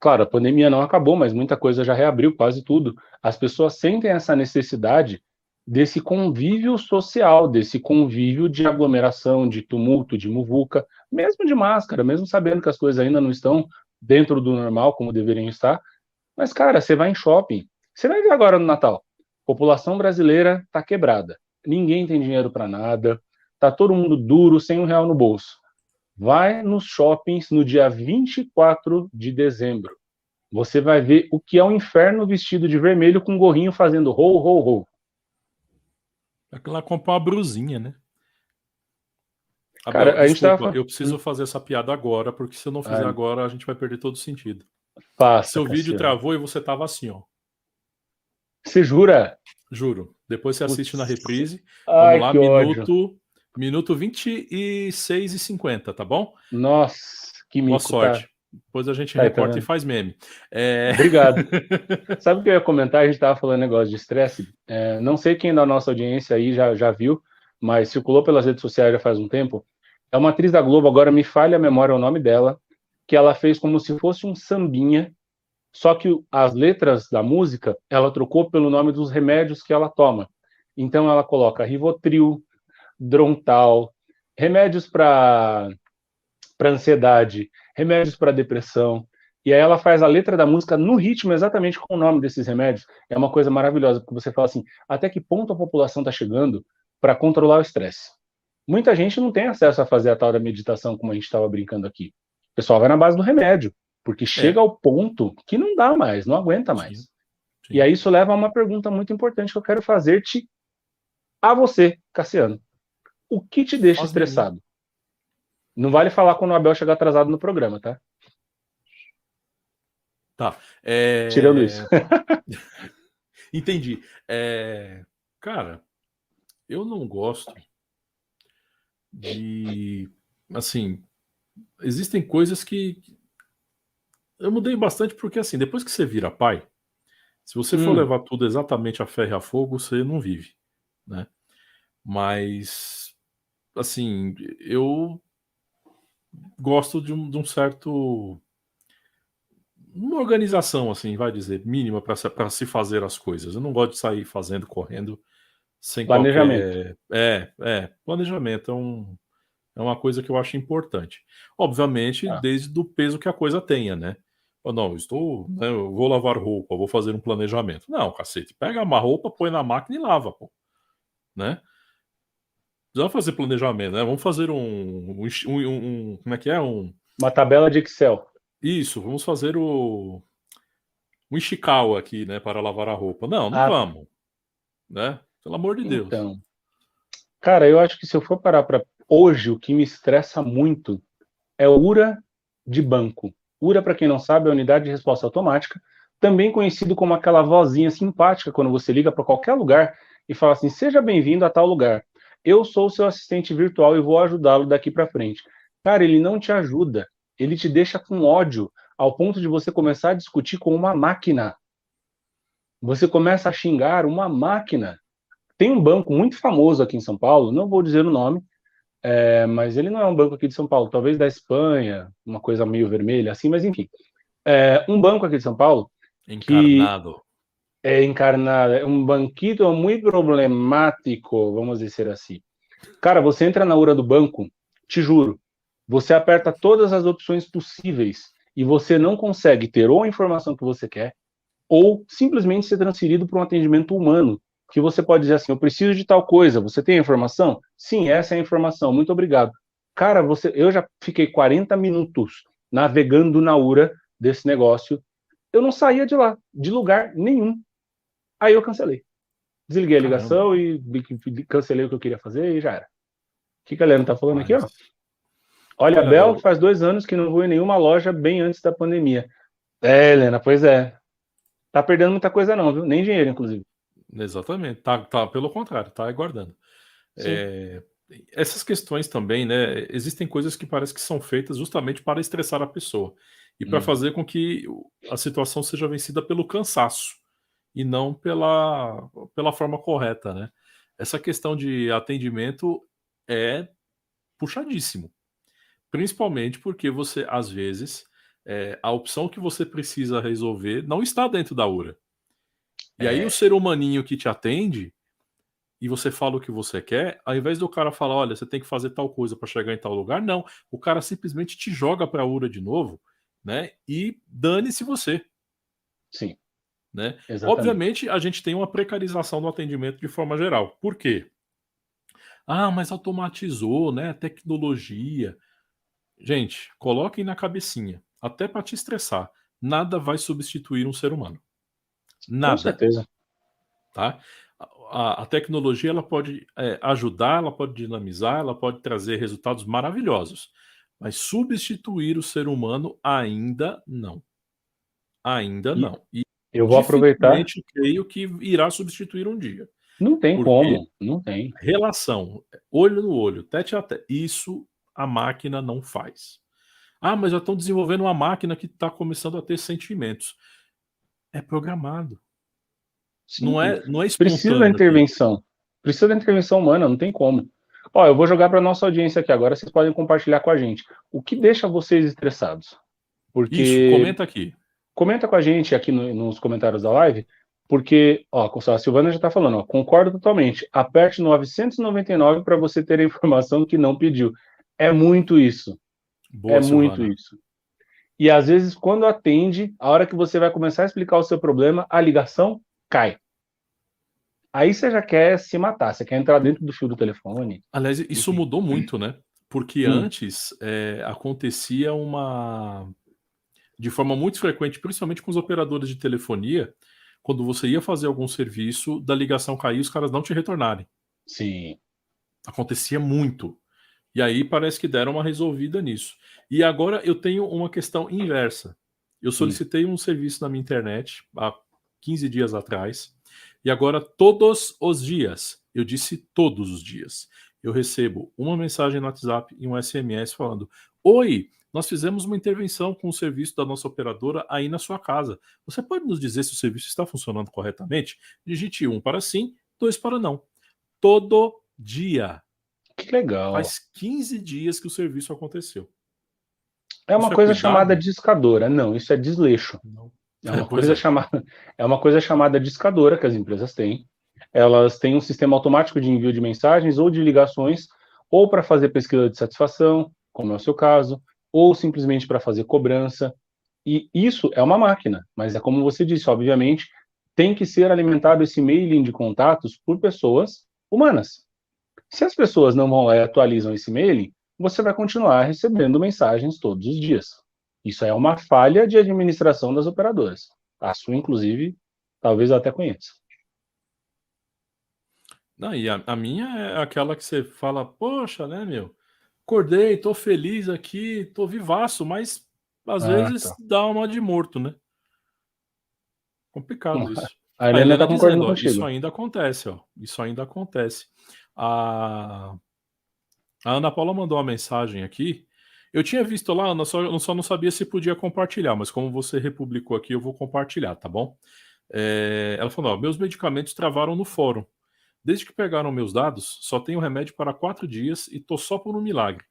claro, a pandemia não acabou, mas muita coisa já reabriu, quase tudo. As pessoas sentem essa necessidade desse convívio social, desse convívio de aglomeração, de tumulto, de muvuca, mesmo de máscara, mesmo sabendo que as coisas ainda não estão dentro do normal como deveriam estar. Mas, cara, você vai em shopping, você vai ver agora no Natal, a população brasileira está quebrada, ninguém tem dinheiro para nada, tá todo mundo duro, sem R$1 no bolso. Vai nos shoppings no dia 24 de dezembro. Você vai ver o que é um inferno vestido de vermelho com um gorrinho fazendo ho, ho, ho. Aquela comprar uma brusinha, né? Cara, Abel, a gente desculpa, tava... eu preciso fazer essa piada agora, porque se eu não fizer agora, a gente vai perder todo o sentido. Faça, Seu vídeo Cassiano. travou e você tava assim, ó. Você jura? Juro. Depois você assiste na reprise. Ai, Vamos lá, que ódio. minuto 26:50, tá bom? Nossa, que Boa mico, sorte. tá? Depois a gente Tá aí, tá recorta e vendo? faz meme. Obrigado. Sabe o que eu ia comentar? A gente tava falando negócio de estresse. Não sei quem da nossa audiência aí já viu, mas circulou pelas redes sociais já faz um tempo. É uma atriz da Globo, agora me falha a memória o nome dela, que ela fez como se fosse um sambinha, só que as letras da música ela trocou pelo nome dos remédios que ela toma. Então ela coloca Rivotril, Drontal, remédios para ansiedade, remédios para depressão. E aí ela faz a letra da música no ritmo exatamente com o nome desses remédios. É uma coisa maravilhosa, porque você fala assim, até que ponto a população está chegando para controlar o estresse? Muita gente não tem acesso a fazer a tal da meditação, como a gente estava brincando aqui. O pessoal vai na base do remédio, porque chega ao ponto que não dá mais, não aguenta mais. Sim. E aí isso leva a uma pergunta muito importante que eu quero fazer-te a você, Cassiano. O que te deixa estressado? Não vale falar quando o Abel chegar atrasado no programa, tá? Tá. Tirando isso. Entendi. Cara, eu não gosto de... Assim, existem coisas que... Eu mudei bastante porque, assim, depois que você vira pai, se você for levar tudo exatamente a ferro e a fogo, você não vive, né? Mas, assim, eu gosto de um certo... Uma organização, assim, vai dizer, mínima para se fazer as coisas. Eu não gosto de sair fazendo, correndo, sem Planejamento. qualquer... Planejamento é uma coisa que eu acho importante. Obviamente, desde o peso que a coisa tenha, né? Não, eu vou lavar roupa, vou fazer um planejamento. Não, cacete, pega uma roupa, põe na máquina e lava, pô. Né? Não fazer planejamento, né? Vamos fazer como é que é? Uma tabela de Excel. Isso, vamos fazer um Ishikawa aqui, né, para lavar a roupa. Não vamos, né? Pelo amor de Deus. Então, cara, eu acho que se eu for parar para hoje, o que me estressa muito é o URA de banco. URA, para quem não sabe, é a unidade de resposta automática, também conhecido como aquela vozinha simpática quando você liga para qualquer lugar e fala assim: seja bem-vindo a tal lugar. Eu sou o seu assistente virtual e vou ajudá-lo daqui para frente. Cara, ele não te ajuda. Ele te deixa com ódio, ao ponto de você começar a discutir com uma máquina. Você começa a xingar uma máquina. Tem um banco muito famoso aqui em São Paulo, não vou dizer o nome, Mas ele não é um banco aqui de São Paulo, talvez da Espanha, uma coisa meio vermelha assim, mas enfim. Um banco aqui de São Paulo que Encarnado. é encarnado, é um banquito muito problemático, vamos dizer assim. Cara, você entra na URA do banco, te juro, você aperta todas as opções possíveis e você não consegue ter ou a informação que você quer, ou simplesmente ser transferido para um atendimento humano, que você pode dizer assim, eu preciso de tal coisa, você tem a informação? Sim, essa é a informação, muito obrigado. Cara, eu já fiquei 40 minutos navegando na URA desse negócio, eu não saía de lá, de lugar nenhum. Aí eu cancelei. Desliguei a Caramba, ligação e cancelei o que eu queria fazer e já era. O que a Helena tá falando aqui, ó? rapaz. Olha, Olha, Bel, Léo, faz 2 anos que não vou em nenhuma loja bem antes da pandemia. Helena, pois é. Tá perdendo muita coisa não, viu? Nem dinheiro, inclusive. exatamente. Tá pelo contrário, tá aguardando. Sim. Essas questões também, né? Existem coisas que parece que são feitas justamente para estressar a pessoa e para Uhum. fazer com que a situação seja vencida pelo cansaço e não pela forma correta, né? Essa questão de atendimento é puxadíssimo, principalmente porque você, às vezes, a opção que você precisa resolver não está dentro da URA. E aí o É, ser humaninho que te atende e você fala o que você quer, ao invés do cara falar, olha, você tem que fazer tal coisa para chegar em tal lugar, não. O cara simplesmente te joga para a URA de novo, né? E dane-se você, sim, né? exatamente. Obviamente, a gente tem uma precarização do atendimento de forma geral. Por quê? Ah, mas automatizou, né? Tecnologia. Gente, coloquem na cabecinha, até para te estressar, nada vai substituir um ser humano. Com Nada, certeza. tá? A tecnologia ela pode ajudar, ela pode dinamizar, ela pode trazer resultados maravilhosos, mas substituir o ser humano ainda não. Ainda E não. E eu vou aproveitar. dificilmente creio que irá substituir um dia. Não tem Porque como, não tem. relação, olho no olho, tete a tete, isso a máquina não faz. Ah, mas já estão desenvolvendo uma máquina que está começando a ter sentimentos. É programado. Sim, Não é precisa da espontâneo ali. intervenção. Precisa da intervenção humana, não tem como. Ó, eu vou jogar para nossa audiência aqui agora, vocês podem compartilhar com a gente. O que deixa vocês estressados? Isso, Porque comenta aqui. comenta com a gente aqui nos comentários da live, porque, ó, a Silvana já está falando, ó, concordo totalmente. Aperte 999 para você ter a informação que não pediu. É muito isso. É Boa, muito Silvana. isso. E às vezes, quando atende, a hora que você vai começar a explicar o seu problema, a ligação cai. Aí você já quer se matar, você quer entrar dentro do fio do telefone. Aliás, isso Enfim. mudou muito, né? Porque Hum, antes acontecia de forma muito frequente, principalmente com os operadores de telefonia, quando você ia fazer algum serviço, da ligação cair e os caras não te retornarem. sim. Acontecia muito. E aí parece que deram uma resolvida nisso. E agora eu tenho uma questão inversa. Eu Hum. solicitei um serviço na minha internet há 15 dias atrás, e agora todos os dias, eu disse todos os dias, eu recebo uma mensagem no WhatsApp e um SMS falando: Oi, nós fizemos uma intervenção com o serviço da nossa operadora aí na sua casa. Você pode nos dizer se o serviço está funcionando corretamente? Digite 1 para sim, 2 para não. Todo dia. Que legal. Faz 15 dias que o serviço aconteceu. É uma Isso é coisa chamada cuidado? discadora. Não, isso é desleixo. Não. É É, uma pois coisa é. chamada, é uma coisa chamada discadora que as empresas têm. Elas têm um sistema automático de envio de mensagens ou de ligações, ou para fazer pesquisa de satisfação, como é o seu caso, ou simplesmente para fazer cobrança. E isso é uma máquina, mas é como você disse, obviamente, tem que ser alimentado esse mailing de contatos por pessoas humanas. Se as pessoas não vão lá e atualizam esse mailing, você vai continuar recebendo mensagens todos os dias. Isso é uma falha de administração das operadoras. A sua, inclusive, talvez eu até conheça. Não, e a minha é aquela que você fala, poxa, né, meu? Acordei, tô feliz aqui, tô vivaço, mas às Ah, vezes tá. dá uma de morto, né? Complicado isso. A A Helena Helena está concordando dizendo, ó, isso contigo. ainda acontece, ó. Isso ainda acontece. A, a Ana Paula mandou uma mensagem aqui. Eu tinha visto lá, eu só não sabia se podia compartilhar, mas como você republicou aqui, eu vou compartilhar, tá bom? Ela falou: ó, meus medicamentos travaram no fórum. Desde que pegaram meus dados, só tenho remédio para 4 dias e tô só por um milagre.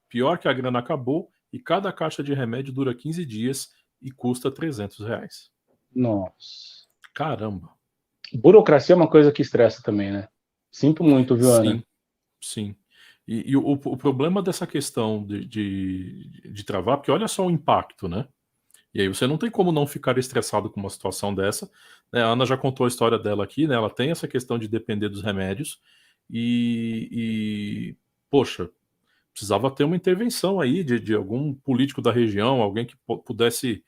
Pior que a grana acabou e cada caixa de remédio dura 15 dias e custa R$ 300. Nossa. Caramba. Burocracia é uma coisa que estressa também, né? Sinto muito, viu, Ana? Sim, sim. E o problema dessa questão de travar, porque olha só o impacto, né? E aí você não tem como não ficar estressado com uma situação dessa, né? A Ana já contou a história dela aqui, né? Ela tem essa questão de depender dos remédios poxa, precisava ter uma intervenção aí de algum político da região, alguém que pudesse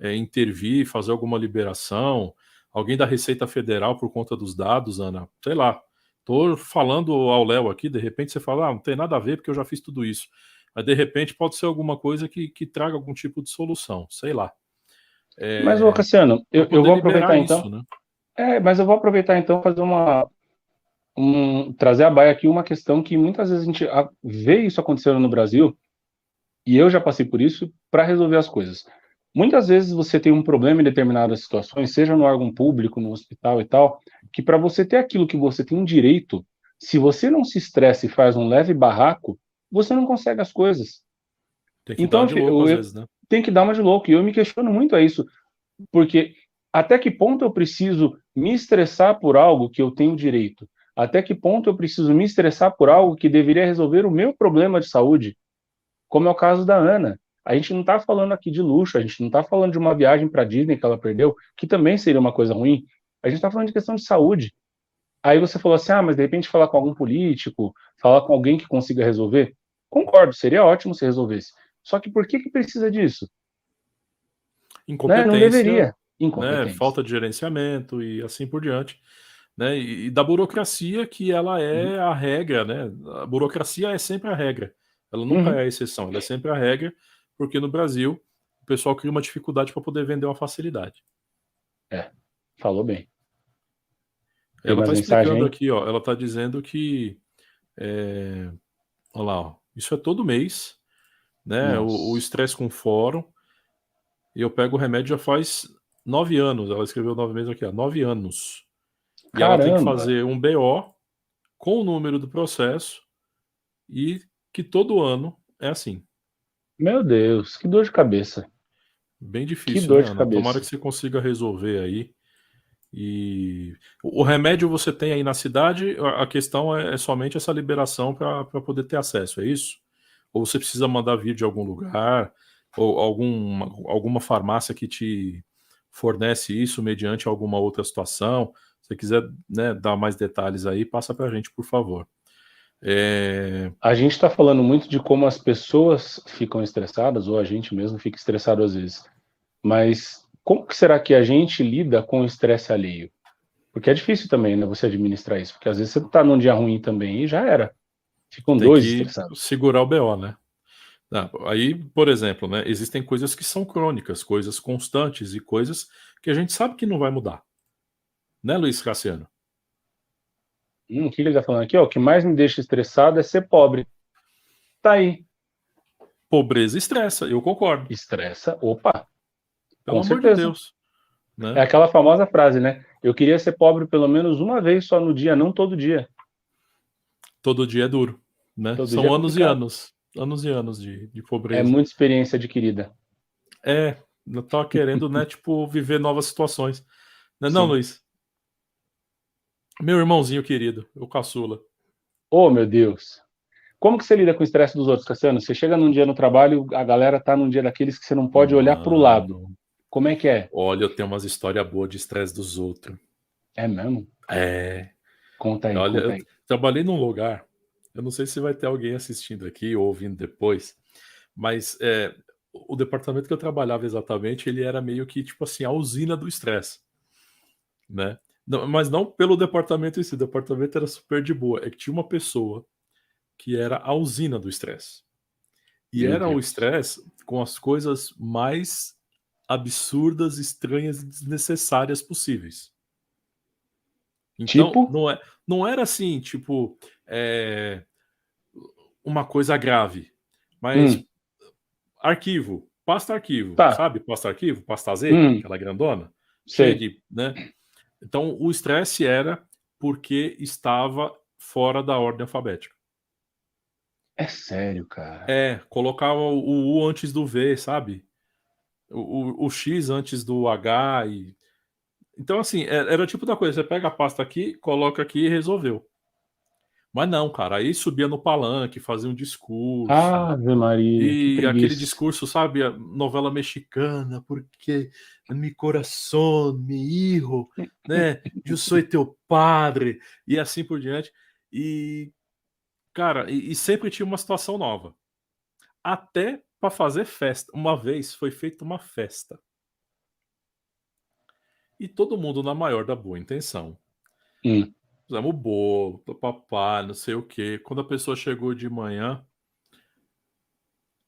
intervir, fazer alguma liberação, alguém da Receita Federal por conta dos dados, Ana, sei lá. Tô falando ao Léo aqui, de repente você fala, não tem nada a ver porque eu já fiz tudo isso. Mas de repente pode ser alguma coisa que traga algum tipo de solução, sei lá. Mas, ô Cassiano, Para eu poder vou liberar aproveitar então. isso, né? Mas eu vou aproveitar então fazer trazer à baia aqui uma questão que muitas vezes a gente vê isso acontecendo no Brasil, e eu já passei por isso, para resolver as coisas. Muitas vezes você tem um problema em determinadas situações, seja no órgão público, no hospital e tal, que para você ter aquilo que você tem direito, se você não se estressa e faz um leve barraco, você não consegue as coisas. Tem que Então dar de louco às vezes, né? tenho que dar uma de louco, e eu me questiono muito a isso, porque até que ponto eu preciso me estressar por algo que eu tenho direito? Até que ponto eu preciso me estressar por algo que deveria resolver o meu problema de saúde? Como é o caso da Ana. A gente não está falando aqui de luxo, a gente não está falando de uma viagem para Disney que ela perdeu, que também seria uma coisa ruim. A gente está falando de questão de saúde. Aí você falou assim, mas de repente falar com algum político, falar com alguém que consiga resolver. Concordo, seria ótimo se resolvesse. Só que por que precisa disso? Né? Não Incompetência, deveria. né? Incompetência. Falta de gerenciamento e assim por diante. Né? E da burocracia que ela Uhum. é a regra, né? A burocracia é sempre a regra. Ela nunca Uhum. é a exceção, ela é sempre a regra, porque no Brasil o pessoal cria uma dificuldade para poder vender uma facilidade. Falou bem. Tem Ela mais está mensagem explicando aí? aqui, ó, ela está dizendo que, olha lá, ó, isso é todo mês, né? O Nossa. estresse com fórum, e eu pego o remédio já faz 9 anos. Ela escreveu 9 meses aqui, ó, 9 anos. E ela tem que Caramba. fazer um BO com o número do processo e que todo ano é assim. Meu Deus, que dor de cabeça. Bem Que difícil, dor né, de Ana? Tomara cabeça. que você consiga resolver aí. E o remédio você tem aí na cidade, a questão é somente essa liberação para poder ter acesso, é isso? Ou você precisa mandar vir de algum lugar, ou alguma farmácia que te fornece isso mediante alguma outra situação? Se você quiser, né, dar mais detalhes aí, passa para a gente, por favor. A gente está falando muito de como as pessoas ficam estressadas, ou a gente mesmo fica estressado às vezes. Mas como que será que a gente lida com o estresse alheio? Porque é difícil também, né, você administrar isso. Porque às vezes você está num dia ruim também e já era. Ficam Tem dois que estressados. segurar o BO, né? Aí, por exemplo, né, existem coisas que são crônicas, coisas constantes e coisas que a gente sabe que não vai mudar. Né, Luiz Cassiano? O que ele está falando aqui? Ó, o que mais me deixa estressado é ser pobre. Tá aí. Pobreza estressa, eu concordo. Estressa, opa, Pelo com amor de certeza. Deus. É Né? aquela famosa frase, né? Eu queria ser pobre pelo menos uma vez só no dia, não todo dia. Todo dia é duro. Né? Todo dia é São anos e complicado. anos. Anos e anos de É pobreza. muita experiência adquirida. Eu tava querendo, né, tipo, viver novas situações. Não, é não, Sim. Luiz? Meu irmãozinho querido, o caçula. Oh, meu Deus. Como que você lida com o estresse dos outros, Cassiano? Você chega num dia no trabalho, a galera tá num dia daqueles que você não pode olhar pro lado. Mano, Como é que é? olha, eu tenho umas histórias boas de estresse dos outros. É mesmo? É. Conta aí, Olha, conta eu aí. trabalhei num lugar, eu não sei se vai ter alguém assistindo aqui ou ouvindo depois, mas o departamento que eu trabalhava exatamente, ele era meio que, tipo assim, a usina do estresse, né? Mas não pelo departamento em si, o departamento era super de boa, é que tinha uma pessoa que era a usina do estresse. E Meu era o Deus. estresse com as coisas mais absurdas, estranhas e desnecessárias possíveis. Então, Tipo? não era assim, tipo, uma coisa grave, mas Hum, pasta arquivo, tá. sabe? Pasta arquivo, pasta Z, aquela grandona, cheia Sei. de, né? Então, o estresse era porque estava fora da ordem alfabética. É sério, cara. Colocava o U antes do V, sabe? O X antes do H. Então, assim, era o tipo da coisa: você pega a pasta aqui, coloca aqui e resolveu. Mas não, cara, aí subia no palanque, fazia um discurso. Ave Maria, que E aquele preguiça. discurso, sabe, a novela mexicana, porque mi coração, mi hijo, né? Eu sou teu padre, e assim por diante. E, cara, e sempre tinha uma situação nova. Até para fazer festa. Uma vez foi feita uma festa. E todo mundo na maior da boa intenção. Hum. Fizemos o bolo, papapá, não sei o quê. Quando a pessoa chegou de manhã,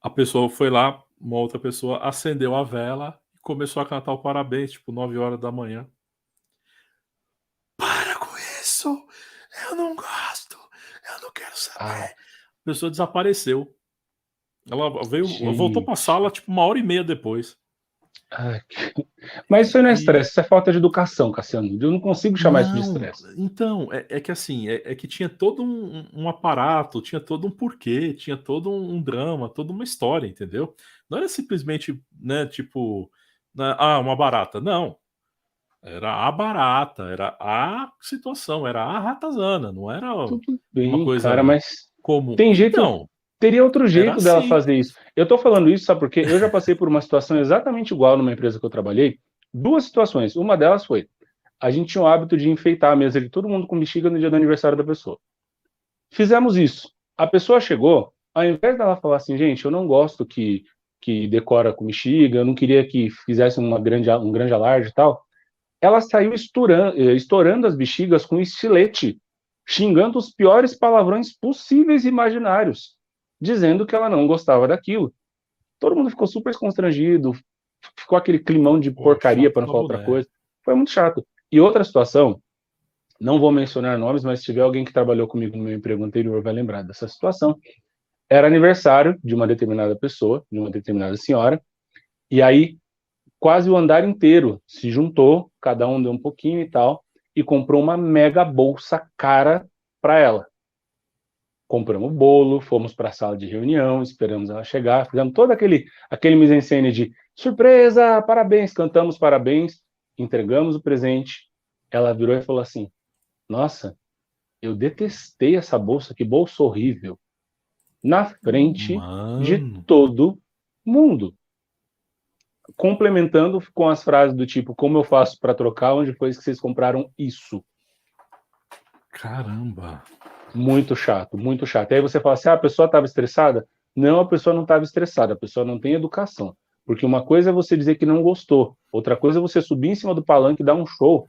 a pessoa foi lá, uma outra pessoa acendeu a vela e começou a cantar o parabéns, tipo, 9 horas da manhã. Para com isso! Eu não gosto! Eu não quero Ah, saber! A pessoa desapareceu. Ela voltou pra gente. sala, tipo, 1 hora e meia depois. Ah, mas isso aí não é E estresse, isso é falta de educação, Cassiano. Eu não consigo chamar isso de não, estresse. então, é que assim, é que tinha todo um aparato, tinha todo um porquê, tinha todo um drama, toda uma história, entendeu? Não era simplesmente, né, tipo, né, uma barata. Não. Era a barata, era a situação, era a ratazana, não era Tudo uma bem, cara, coisa mas comum. tem jeito, Então, teria outro era jeito dela assim. fazer isso. Eu tô falando isso, sabe por quê? Eu já passei por uma situação exatamente igual numa empresa que eu trabalhei. Duas situações. Uma delas foi, a gente tinha o hábito de enfeitar a mesa de todo mundo com bexiga no dia do aniversário da pessoa. Fizemos isso. A pessoa chegou, ao invés dela falar assim, gente, eu não gosto que decora com bexiga, eu não queria que fizesse um grande alarde e tal, ela saiu estourando as bexigas com estilete, xingando os piores palavrões possíveis e imaginários, dizendo que ela não gostava daquilo. Todo mundo ficou super constrangido, ficou aquele climão de Pô, porcaria, chato para não da falar outra boné. coisa. Foi muito chato. E outra situação, não vou mencionar nomes, mas se tiver alguém que trabalhou comigo no meu emprego anterior vai lembrar dessa situação. Era aniversário de uma determinada pessoa, de uma determinada senhora, e aí quase o andar inteiro se juntou, cada um deu um pouquinho e tal, e comprou uma mega bolsa cara para ela. Compramos bolo, fomos para a sala de reunião, esperamos ela chegar, fizemos todo aquele mise-en-scène de surpresa, parabéns, cantamos parabéns, entregamos o presente. Ela virou e falou assim: Nossa, eu detestei essa bolsa, que bolsa horrível, na frente de Mano, todo mundo. Complementando com as frases do tipo, como eu faço para trocar, onde foi que vocês compraram isso? caramba. Muito chato, muito chato. E aí você fala assim, a pessoa estava estressada? Não, a pessoa não estava estressada, a pessoa não tem educação. Porque uma coisa é você dizer que não gostou, outra coisa é você subir em cima do palanque e dar um show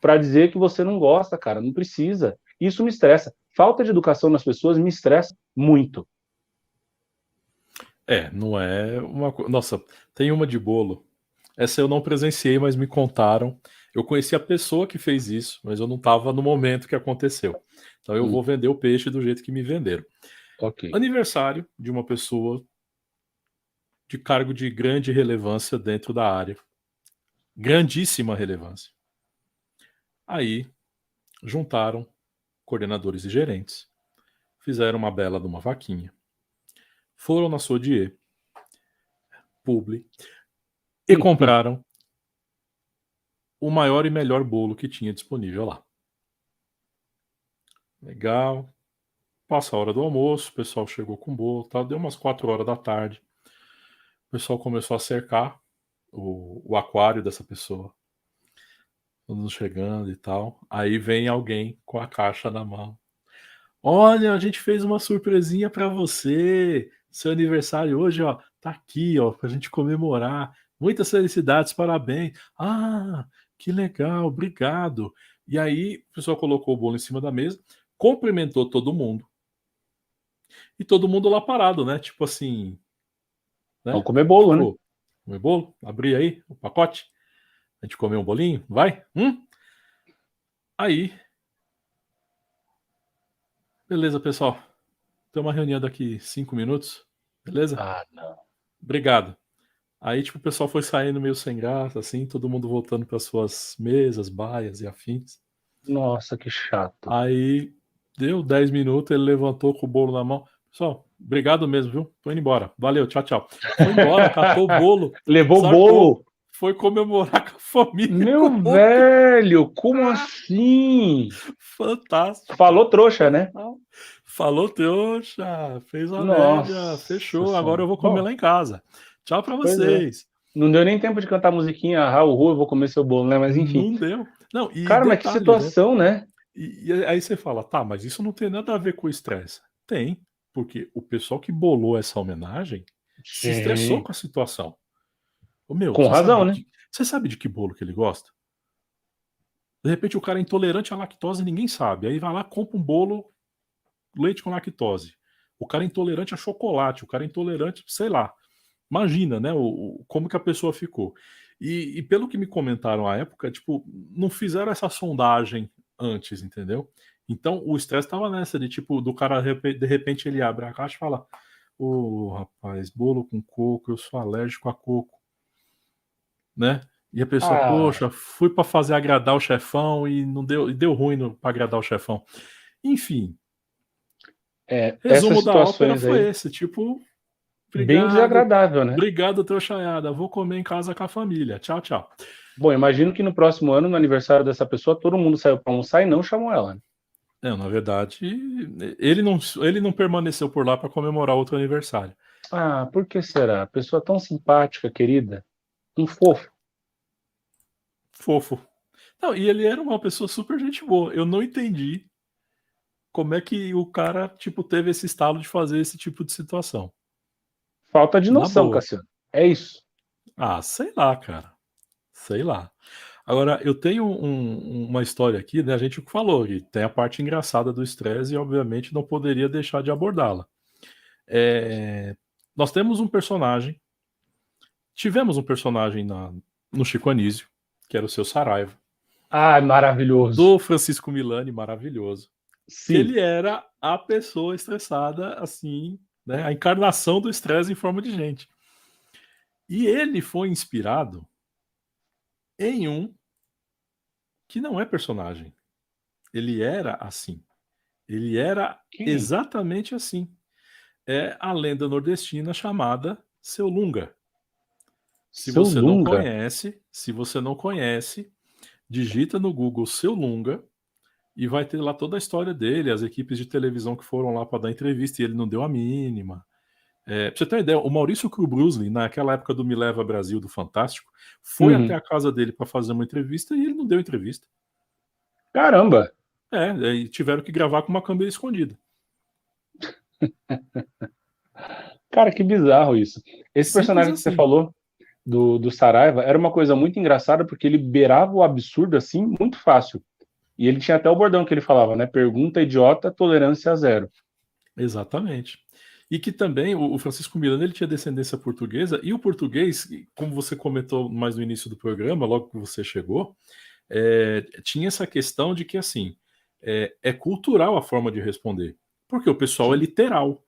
para dizer que você não gosta, cara, não precisa. Isso me estressa. Falta de educação nas pessoas me estressa muito. Não é uma coisa. Nossa, tem uma de bolo. Essa eu não presenciei, mas me contaram. Eu conheci a pessoa que fez isso, mas eu não estava no momento que aconteceu. Então eu vou vender o peixe do jeito que me venderam. Ok. Aniversário de uma pessoa de cargo de grande relevância dentro da área. Grandíssima relevância. Aí juntaram coordenadores e gerentes, fizeram uma bela de uma vaquinha, foram na Sodier, Publi, e compraram o maior e melhor bolo que tinha disponível lá. Legal. Passa a hora do almoço, o pessoal chegou com o bolo, tá? Deu umas 4 horas da tarde. O pessoal começou a cercar o aquário dessa pessoa. Todo mundo chegando e tal. Aí vem alguém com a caixa na mão. Olha, a gente fez uma surpresinha pra você. Seu aniversário hoje, ó, tá aqui, ó, pra gente comemorar. Muitas felicidades, parabéns. Ah, que legal, obrigado. E aí, o pessoal colocou o bolo em cima da mesa, cumprimentou todo mundo. E todo mundo lá parado, né? Tipo assim, Vamos né? comer bolo, né? Tipo, comer bolo? Abrir aí o pacote? A gente comer um bolinho? Vai? Aí, beleza, pessoal. Tem uma reunião daqui 5 minutos. Beleza? Ah, não. Obrigado. Aí, tipo, o pessoal foi saindo meio sem graça, assim, todo mundo voltando para suas mesas, baias e afins. Nossa, que chato. Aí deu 10 minutos, ele levantou com o bolo na mão. Pessoal, obrigado mesmo, viu? Tô indo embora. Valeu, tchau, tchau. Foi embora, catou o bolo, Levou o sacou, bolo. foi comemorar com a família com o Meu bolo. velho, como assim? Fantástico, Falou trouxa, né? total. Falou, trouxa, fez a média, Nossa fechou. Agora senhora. eu vou comer Bom, lá em casa. Tchau pra pois é. vocês. Não deu nem tempo de cantar a musiquinha Raul Ru, eu vou comer seu bolo, né? Mas enfim. Não deu. Não, e Cara, mas que detalhe, né? situação, né? E aí você fala, tá, mas isso não tem nada a ver com o estresse. Tem, porque o pessoal que bolou essa homenagem se estressou Sim. com a situação. Ô, meu, Com razão, né? você sabe de que bolo que ele gosta? De repente o cara é intolerante à lactose e ninguém sabe. Aí vai lá, compra um bolo, leite com lactose. O cara é intolerante a chocolate, o cara é intolerante, sei lá. Imagina, né, como que a pessoa ficou. E pelo que me comentaram à época, tipo, não fizeram essa sondagem antes, entendeu? Então o estresse tava nessa, de tipo, do cara de repente ele abre a caixa e fala: Ô rapaz, bolo com coco, eu sou alérgico a coco, né? E a pessoa, Ah, poxa, fui para fazer agradar o chefão e não deu, e deu ruim para agradar o chefão. Enfim, essas resumo da ópera situações foi aí, esse, tipo, bem obrigado, desagradável, né? obrigado, trouxaiada, vou comer em casa com a família. Tchau, tchau. Bom, imagino que no próximo ano, no aniversário dessa pessoa, todo mundo saiu para almoçar e não chamou ela, né? É, na verdade, ele não permaneceu por lá para comemorar outro aniversário. Ah, por que será? Pessoa tão simpática, querida, um fofo. Fofo. Não, e ele era uma pessoa super gente boa. Eu não entendi como é que o cara, tipo, teve esse estalo de fazer esse tipo de situação. Falta de Na noção, boa. Cassiano. É isso. Ah, sei lá, cara. Sei lá. Agora, eu tenho uma história aqui, né? A gente falou que tem a parte engraçada do estresse e, obviamente, não poderia deixar de abordá-la. É, nós temos um personagem, tivemos um personagem no Chico Anísio, que era o seu Saraiva, Ah, maravilhoso. do Francisco Milani, maravilhoso, que Sim. ele era a pessoa estressada, assim, né? A encarnação do estresse em forma de gente. E ele foi inspirado em um que não é personagem. Ele era assim. Ele era Quem? exatamente assim. É a lenda nordestina chamada Seu Lunga. Seu Lunga? Se você não conhece, digita no Google Seu Lunga e vai ter lá toda a história dele, as equipes de televisão que foram lá para dar entrevista e ele não deu a mínima. Pra você ter uma ideia, o Maurício Krugbrusli, naquela época do Me Leva Brasil, do Fantástico, foi até Uhum. a casa dele para fazer uma entrevista e ele não deu entrevista. Caramba. E tiveram que gravar com uma câmera escondida. Cara, que bizarro isso. Esse Simples personagem que você assim. falou, do Saraiva, era uma coisa muito engraçada porque ele beirava o absurdo assim muito fácil. E ele tinha até o bordão que ele falava, né? Pergunta idiota, tolerância zero. Exatamente. E que também o Francisco Miranda ele tinha descendência portuguesa, e o português, como você comentou mais no início do programa, logo que você chegou, tinha essa questão de que assim é cultural a forma de responder, porque o pessoal é Sim. literal.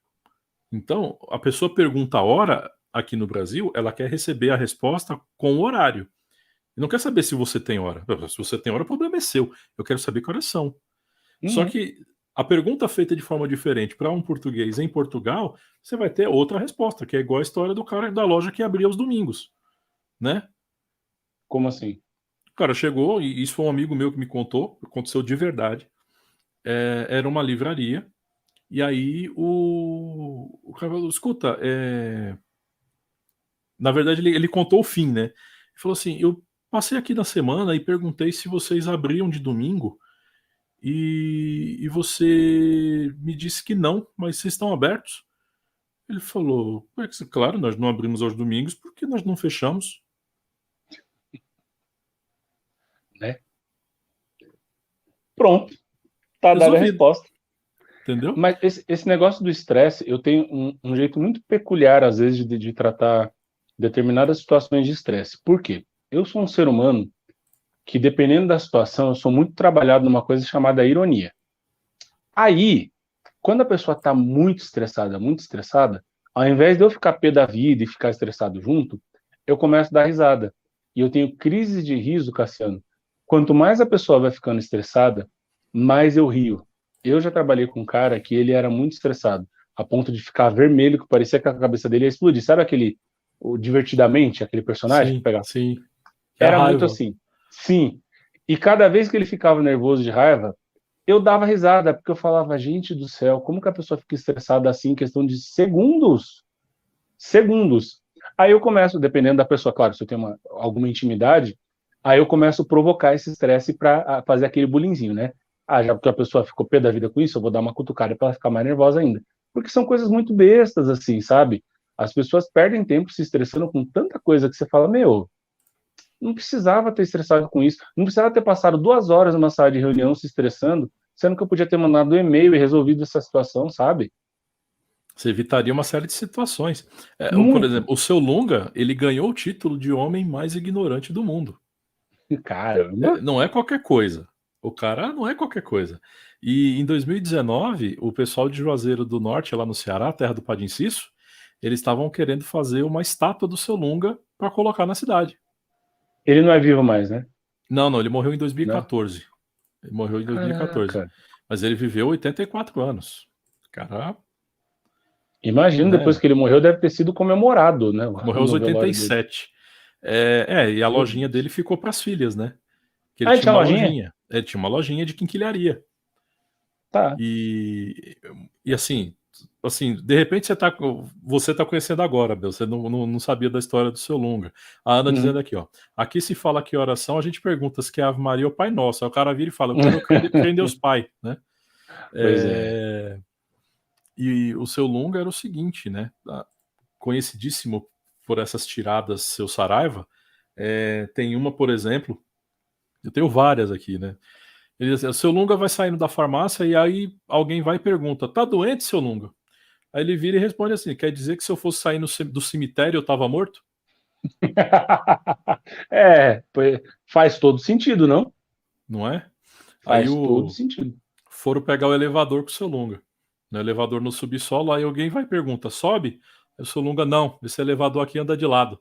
Então, a pessoa pergunta a hora aqui no Brasil, ela quer receber a resposta com o horário. E não quer saber se você tem hora. Se você tem hora, o problema é seu. Eu quero saber que horas são. Só Uhum. que a pergunta feita de forma diferente para um português em Portugal, você vai ter outra resposta, que é igual a história do cara da loja que abria aos domingos, né? Como assim? O cara chegou, e isso foi um amigo meu que me contou, aconteceu de verdade. Era uma livraria, e aí o cara falou: escuta, na verdade ele contou o fim, né? Ele falou assim: eu passei aqui na semana e perguntei se vocês abriam de domingo. E você me disse que não, mas vocês estão abertos? Ele falou: claro, nós não abrimos aos domingos porque nós não fechamos. Né? Pronto, tá dada a Resolvido, resposta. entendeu? Mas esse negócio do estresse, eu tenho um jeito muito peculiar, às vezes, de tratar determinadas situações de estresse. Por quê? Eu sou um ser humano que, dependendo da situação, eu sou muito trabalhado numa coisa chamada ironia. Aí, quando a pessoa está muito estressada, ao invés de eu ficar pé da vida e ficar estressado junto, eu começo a dar risada. E eu tenho crises de riso, Cassiano, Quanto mais a pessoa vai ficando estressada, mais eu rio. Eu já trabalhei com um cara que ele era muito estressado, a ponto de ficar vermelho, que parecia que a cabeça dele ia explodir. Sabe o Divertidamente, aquele personagem que Sim, pega? sim. É a Era muito raiva. assim. Sim. E cada vez que ele ficava nervoso de raiva, eu dava risada, porque eu falava, gente do céu, como que a pessoa fica estressada assim em questão de segundos? Segundos. Aí eu começo, dependendo da pessoa, claro, se eu tenho alguma intimidade, aí eu começo a provocar esse estresse para fazer aquele bullyingzinho, né? Ah, já porque a pessoa ficou pé da vida com isso, eu vou dar uma cutucada para ela ficar mais nervosa ainda. Porque são coisas muito bestas, assim, sabe? As pessoas perdem tempo se estressando com tanta coisa que você fala, meu, não precisava ter estressado com isso, não precisava ter passado 2 horas numa sala de reunião se estressando, sendo que eu podia ter mandado um e-mail e resolvido essa situação, sabe? Você evitaria uma série de situações. Por Muito. exemplo, o seu Lunga, ele ganhou o título de homem mais ignorante do mundo. Caramba. Não é qualquer coisa. O cara não é qualquer coisa. E em 2019, o pessoal de Juazeiro do Norte, lá no Ceará, terra do Padim Cisso, eles estavam querendo fazer uma estátua do seu Lunga para colocar na cidade. Ele não é vivo mais, né? Não, não, ele morreu em Não. 2014. Ele morreu em 2014. Caraca. Mas ele viveu 84 anos. Cara, Imagino depois né? que ele morreu, deve ter sido comemorado, né? Morreu aos No velório dele. 87. E a Meu lojinha dele Deus. ficou para as filhas, né? Que ele Ah, ele tinha tinha uma lojinha? lojinha. Ele tinha uma lojinha de quinquilharia. Tá. E, e assim, de repente você tá conhecendo agora, Bel, você não sabia da história do seu Lunga. A Ana Uhum. dizendo aqui, ó, aqui se fala que oração, a gente pergunta se quer Ave Maria ou Pai Nosso. Aí o cara vira e fala, eu quero crer em Deus Pai, né? Pois é. É, e o seu Lunga era o seguinte, né? Conhecidíssimo por essas tiradas, seu Saraiva. Tem uma, por exemplo, eu tenho várias aqui, né? Ele diz assim, o seu Lunga vai saindo da farmácia e aí alguém vai e pergunta, tá doente, seu Lunga? Aí ele vira e responde assim, quer dizer que se eu fosse sair do cemitério eu tava morto? Faz todo sentido, não? Não é? Aí Faz todo sentido. foram pegar o elevador com o seu Lunga. No elevador no subsolo, aí alguém vai e pergunta, sobe? Aí o seu Lunga, não, esse elevador aqui anda de lado.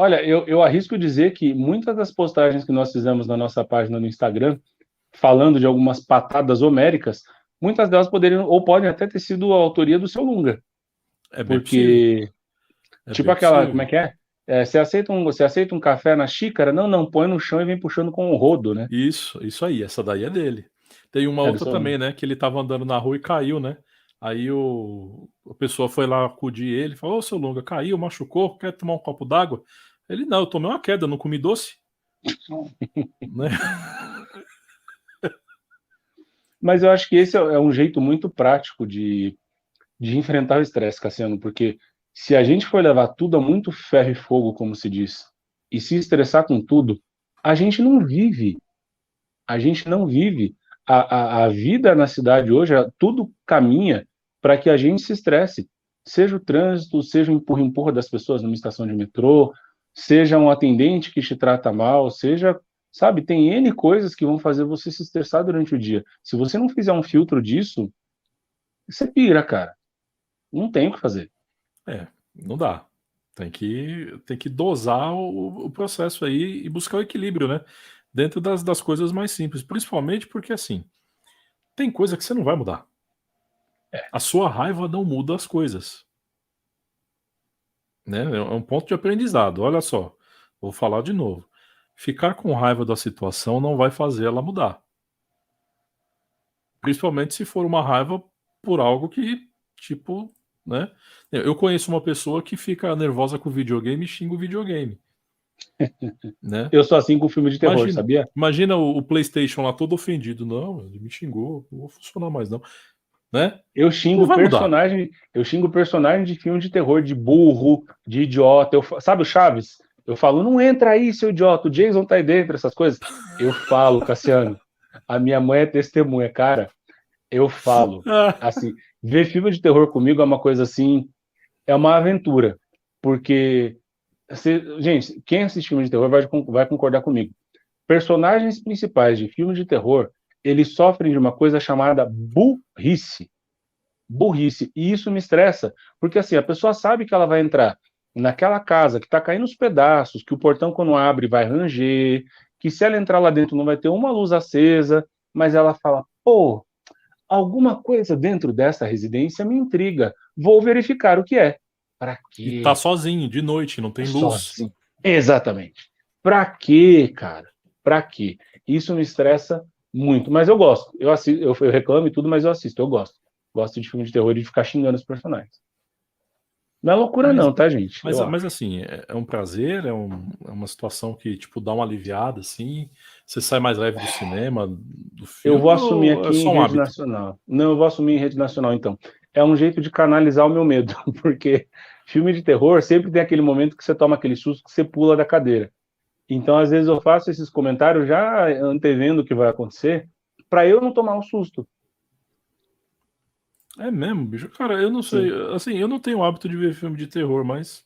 Olha, eu arrisco dizer que muitas das postagens que nós fizemos na nossa página no Instagram, falando de algumas patadas homéricas, muitas delas poderiam, ou podem até ter sido a autoria do seu Lunga. É bem possível, Porque, é tipo bem aquela, como é possível. que é? Você aceita um café na xícara? Não, não, põe no chão e vem puxando com o rodo, né? Isso aí, essa daí é dele. Tem uma É do outra seu Lunga. também, né, que ele tava andando na rua e caiu, né? Aí a pessoa foi lá acudir ele, falou, ô seu Lunga, caiu, machucou, quer tomar um copo d'água? Ele, não, eu tomei uma queda, não comi doce, né? Mas eu acho que esse é um jeito muito prático de enfrentar o estresse, Cassiano, porque se a gente for levar tudo a muito ferro e fogo, como se diz, e se estressar com tudo, a gente não vive. A gente não vive. A vida na cidade hoje, tudo caminha para que a gente se estresse. Seja o trânsito, seja o empurra-empurra das pessoas numa estação de metrô, seja um atendente que te trata mal, seja, sabe, tem N coisas que vão fazer você se estressar durante o dia. Se você não fizer um filtro disso, você pira, cara. Não tem o que fazer. Não dá. Tem que dosar o processo aí e buscar o equilíbrio, né? Dentro das coisas mais simples. Principalmente porque, assim, tem coisa que você não vai mudar. A sua raiva não muda as coisas. Né? É um ponto de aprendizado. Olha só, vou falar de novo. Ficar com raiva da situação não vai fazer ela mudar. Principalmente se for uma raiva por algo que, tipo, né? Eu conheço uma pessoa que fica nervosa com o videogame e xinga o videogame, né? Eu sou assim com filme de terror, Imagina, sabia? imagina o PlayStation lá todo ofendido. Não, ele me xingou, não vou funcionar mais não, né? Não vai mudar. Eu xingo personagem de filme de terror, de burro, de idiota. Sabe o Chaves? Eu falo, não entra aí, seu idiota, o Jason tá aí dentro, essas coisas. Eu falo, Cassiano, a minha mãe é testemunha, cara. Eu falo, assim, ver filme de terror comigo é uma coisa assim, é uma aventura. Porque, gente, quem assiste filme de terror vai concordar comigo. Personagens principais de filmes de terror, eles sofrem de uma coisa chamada burrice. Burrice. E isso me estressa, porque assim, a pessoa sabe que ela vai entrar naquela casa que tá caindo os pedaços, que o portão quando abre vai ranger, que se ela entrar lá dentro não vai ter uma luz acesa, mas ela fala, pô, alguma coisa dentro dessa residência me intriga, vou verificar o que é. Para E tá quê? sozinho, de noite, não tem luz. Sozinho. Exatamente. Para quê, cara? Para quê? Isso me estressa muito, mas eu gosto. Eu assisto, eu reclamo e tudo, mas eu assisto, eu gosto. Gosto de filme de terror e de ficar xingando os personagens. Não é loucura Mas, não, tá, gente? Eu mas acho. assim, é um prazer, é uma situação que, tipo, dá uma aliviada, assim. Você sai mais leve do cinema, do Eu vou filme, assumir ou é aqui em só um rede hábito? nacional. Não, eu vou assumir em rede nacional, então. É um jeito de canalizar o meu medo, porque filme de terror sempre tem aquele momento que você toma aquele susto que você pula da cadeira. Então, às vezes, eu faço esses comentários já antevendo o que vai acontecer, para eu não tomar um susto. É mesmo, bicho? Cara, eu não sei. Sim. Assim, eu não tenho o hábito de ver filme de terror, mas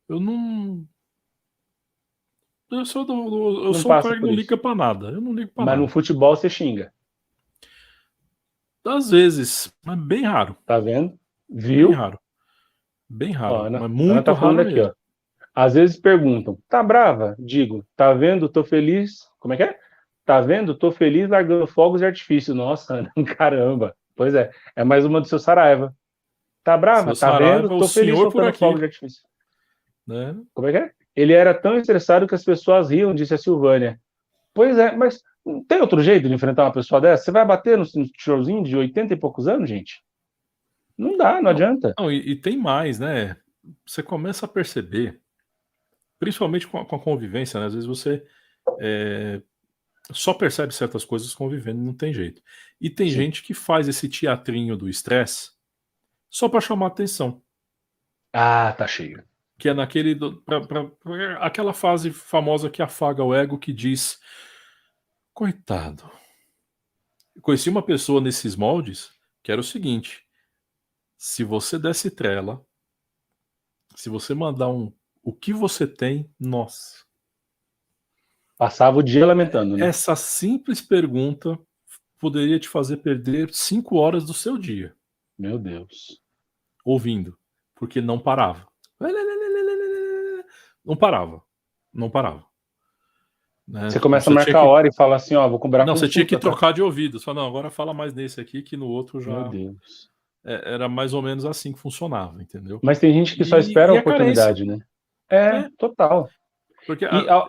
eu não. Eu Não sou o passa cara que por não isso. liga pra nada. Eu não ligo pra Mas no nada. futebol você xinga. Às vezes, mas bem raro. Tá vendo? Bem Viu? raro. Bem Ó, raro. Ana, Mas Ana muito tá falando raro aqui, mesmo. ó. Às vezes perguntam, tá brava? Digo, tá vendo? Tô feliz. Como é que é? Tá vendo? Tô feliz largando fogos de artifício. Nossa, Ana, caramba. Pois é, é mais uma do seu Saraiva. Tá brava? Seu Tá vendo? Saraiva, o Tô feliz senhor por soltando fogos aqui, de artifício. né? Como é que é? Ele era tão estressado que as pessoas riam, disse a Silvânia. Pois é, mas não tem outro jeito de enfrentar uma pessoa dessa? Você vai bater no tiozinho de 80 e poucos anos, gente? Não dá, não Não, adianta. não, e tem mais, né? Você começa a perceber, principalmente com a convivência, né? Às vezes você é, só percebe certas coisas convivendo, não tem jeito. E tem Sim. gente que faz esse teatrinho do estresse só para chamar atenção. Ah, tá cheio. Que é naquele. Aquela fase famosa que afaga o ego que diz: coitado. Eu conheci uma pessoa nesses moldes que era o seguinte: se você desse trela, se você mandar o que você tem, nossa. Passava o dia lamentando, né? Essa simples pergunta poderia te fazer perder 5 horas do seu dia Meu Deus. ouvindo, porque não parava. Não parava. Não parava. Né? Você Tipo, começa a você tinha marcar a que. hora e fala assim, ó, vou cobrar Não, você tinha que consulta, tá? trocar de ouvido. Só não, agora fala mais nesse aqui, que no outro Meu já. Deus. Era mais ou menos assim que funcionava, entendeu? Mas tem gente que só espera a E a carência, oportunidade, né? É, né? total. Porque E, a-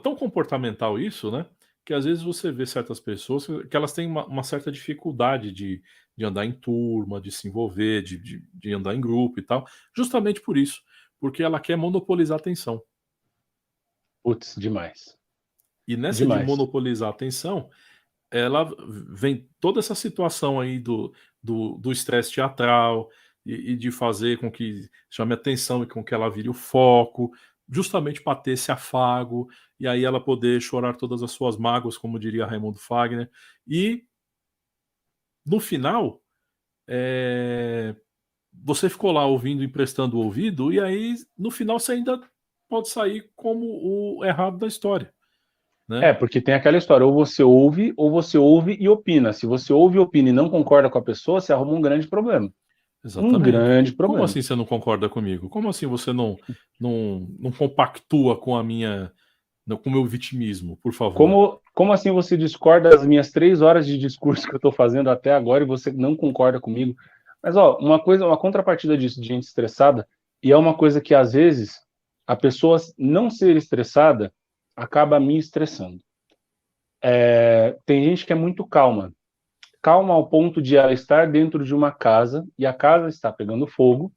tão comportamental isso, né? Que às vezes você vê certas pessoas que elas têm uma certa dificuldade de andar em turma, de se envolver, de andar em grupo e tal, justamente por isso, porque ela quer monopolizar a atenção. Putz, demais. E nessa de Demais. monopolizar a atenção, ela vem toda essa situação aí do estresse teatral e de fazer com que chame atenção e com que ela vire o foco, justamente para ter esse afago, e aí ela poder chorar todas as suas mágoas, como diria Raimundo Fagner. E no final, é, você ficou lá ouvindo, emprestando o ouvido, e aí no final você ainda pode sair como o errado da história, É, né? porque tem aquela história, ou você ouve e opina. Se você ouve e opina e não concorda com a pessoa, você arruma um grande problema. Um Exatamente. grande Como problema. assim você não concorda comigo? Como assim você não compactua com a minha, com o meu vitimismo, por favor? Como assim você discorda das minhas 3 horas de discurso que eu estou fazendo até agora e você não concorda comigo? Mas, ó, uma coisa, uma contrapartida disso, de gente estressada, e é uma coisa que às vezes a pessoa não ser estressada acaba me estressando. Tem gente que é muito calma. Calma ao ponto de ela estar dentro de uma casa e a casa está pegando fogo.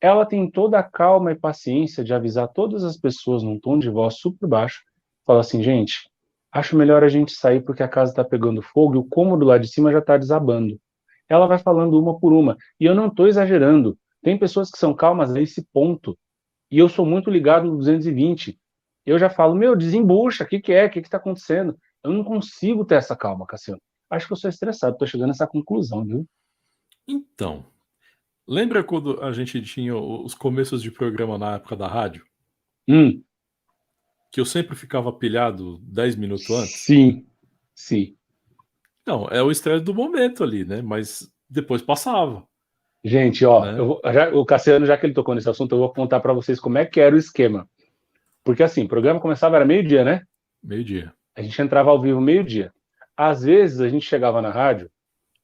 Ela tem toda a calma e paciência de avisar todas as pessoas num tom de voz super baixo. Fala assim, gente, acho melhor a gente sair porque a casa está pegando fogo e o cômodo lá de cima já está desabando. Ela vai falando uma por uma. E eu não estou exagerando. Tem pessoas que são calmas a esse ponto. E eu sou muito ligado no 220. Eu já falo, meu, desembucha, o que, que é? O que está acontecendo? Eu não consigo ter essa calma, Cassiano. Acho que eu sou estressado, estou chegando a essa conclusão, viu? Então, lembra quando a gente tinha os começos de programa na época da rádio? Hum, Que eu sempre ficava pilhado 10 minutos antes? sim, sim. Não, é o estresse do momento ali, né? Mas depois passava. Gente, ó, né? o Cassiano, já que ele tocou nesse assunto, eu vou contar para vocês como é que era o esquema. Porque assim, o programa começava, era meio-dia, né? Meio-dia. A gente entrava ao vivo meio-dia. Às vezes a gente chegava na rádio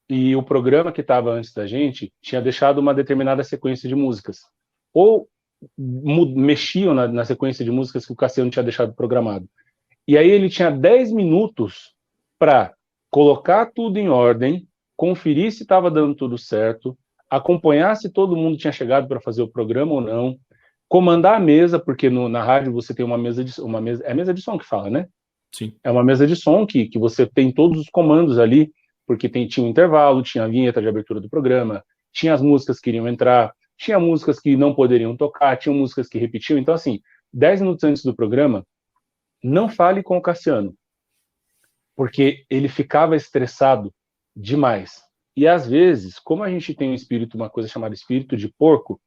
e o programa que estava antes da gente tinha deixado uma determinada sequência de músicas. Ou mexiam na sequência de músicas que o Cassiano tinha deixado programado. E aí ele tinha 10 minutos para colocar tudo em ordem, conferir se estava dando tudo certo, acompanhar se todo mundo tinha chegado para fazer o programa ou não, comandar a mesa, porque na rádio você tem uma mesa é mesa de som que fala, né? Sim. É uma mesa de som que você tem todos os comandos ali, porque tinha um intervalo, tinha a vinheta de abertura do programa, tinha as músicas que iriam entrar, tinha músicas que não poderiam tocar, tinha músicas que repetiam. Então, assim, 10 minutos antes do programa, não fale com o Cassiano, porque ele ficava estressado demais. E às vezes, como a gente tem um espírito, uma coisa chamada espírito de porco,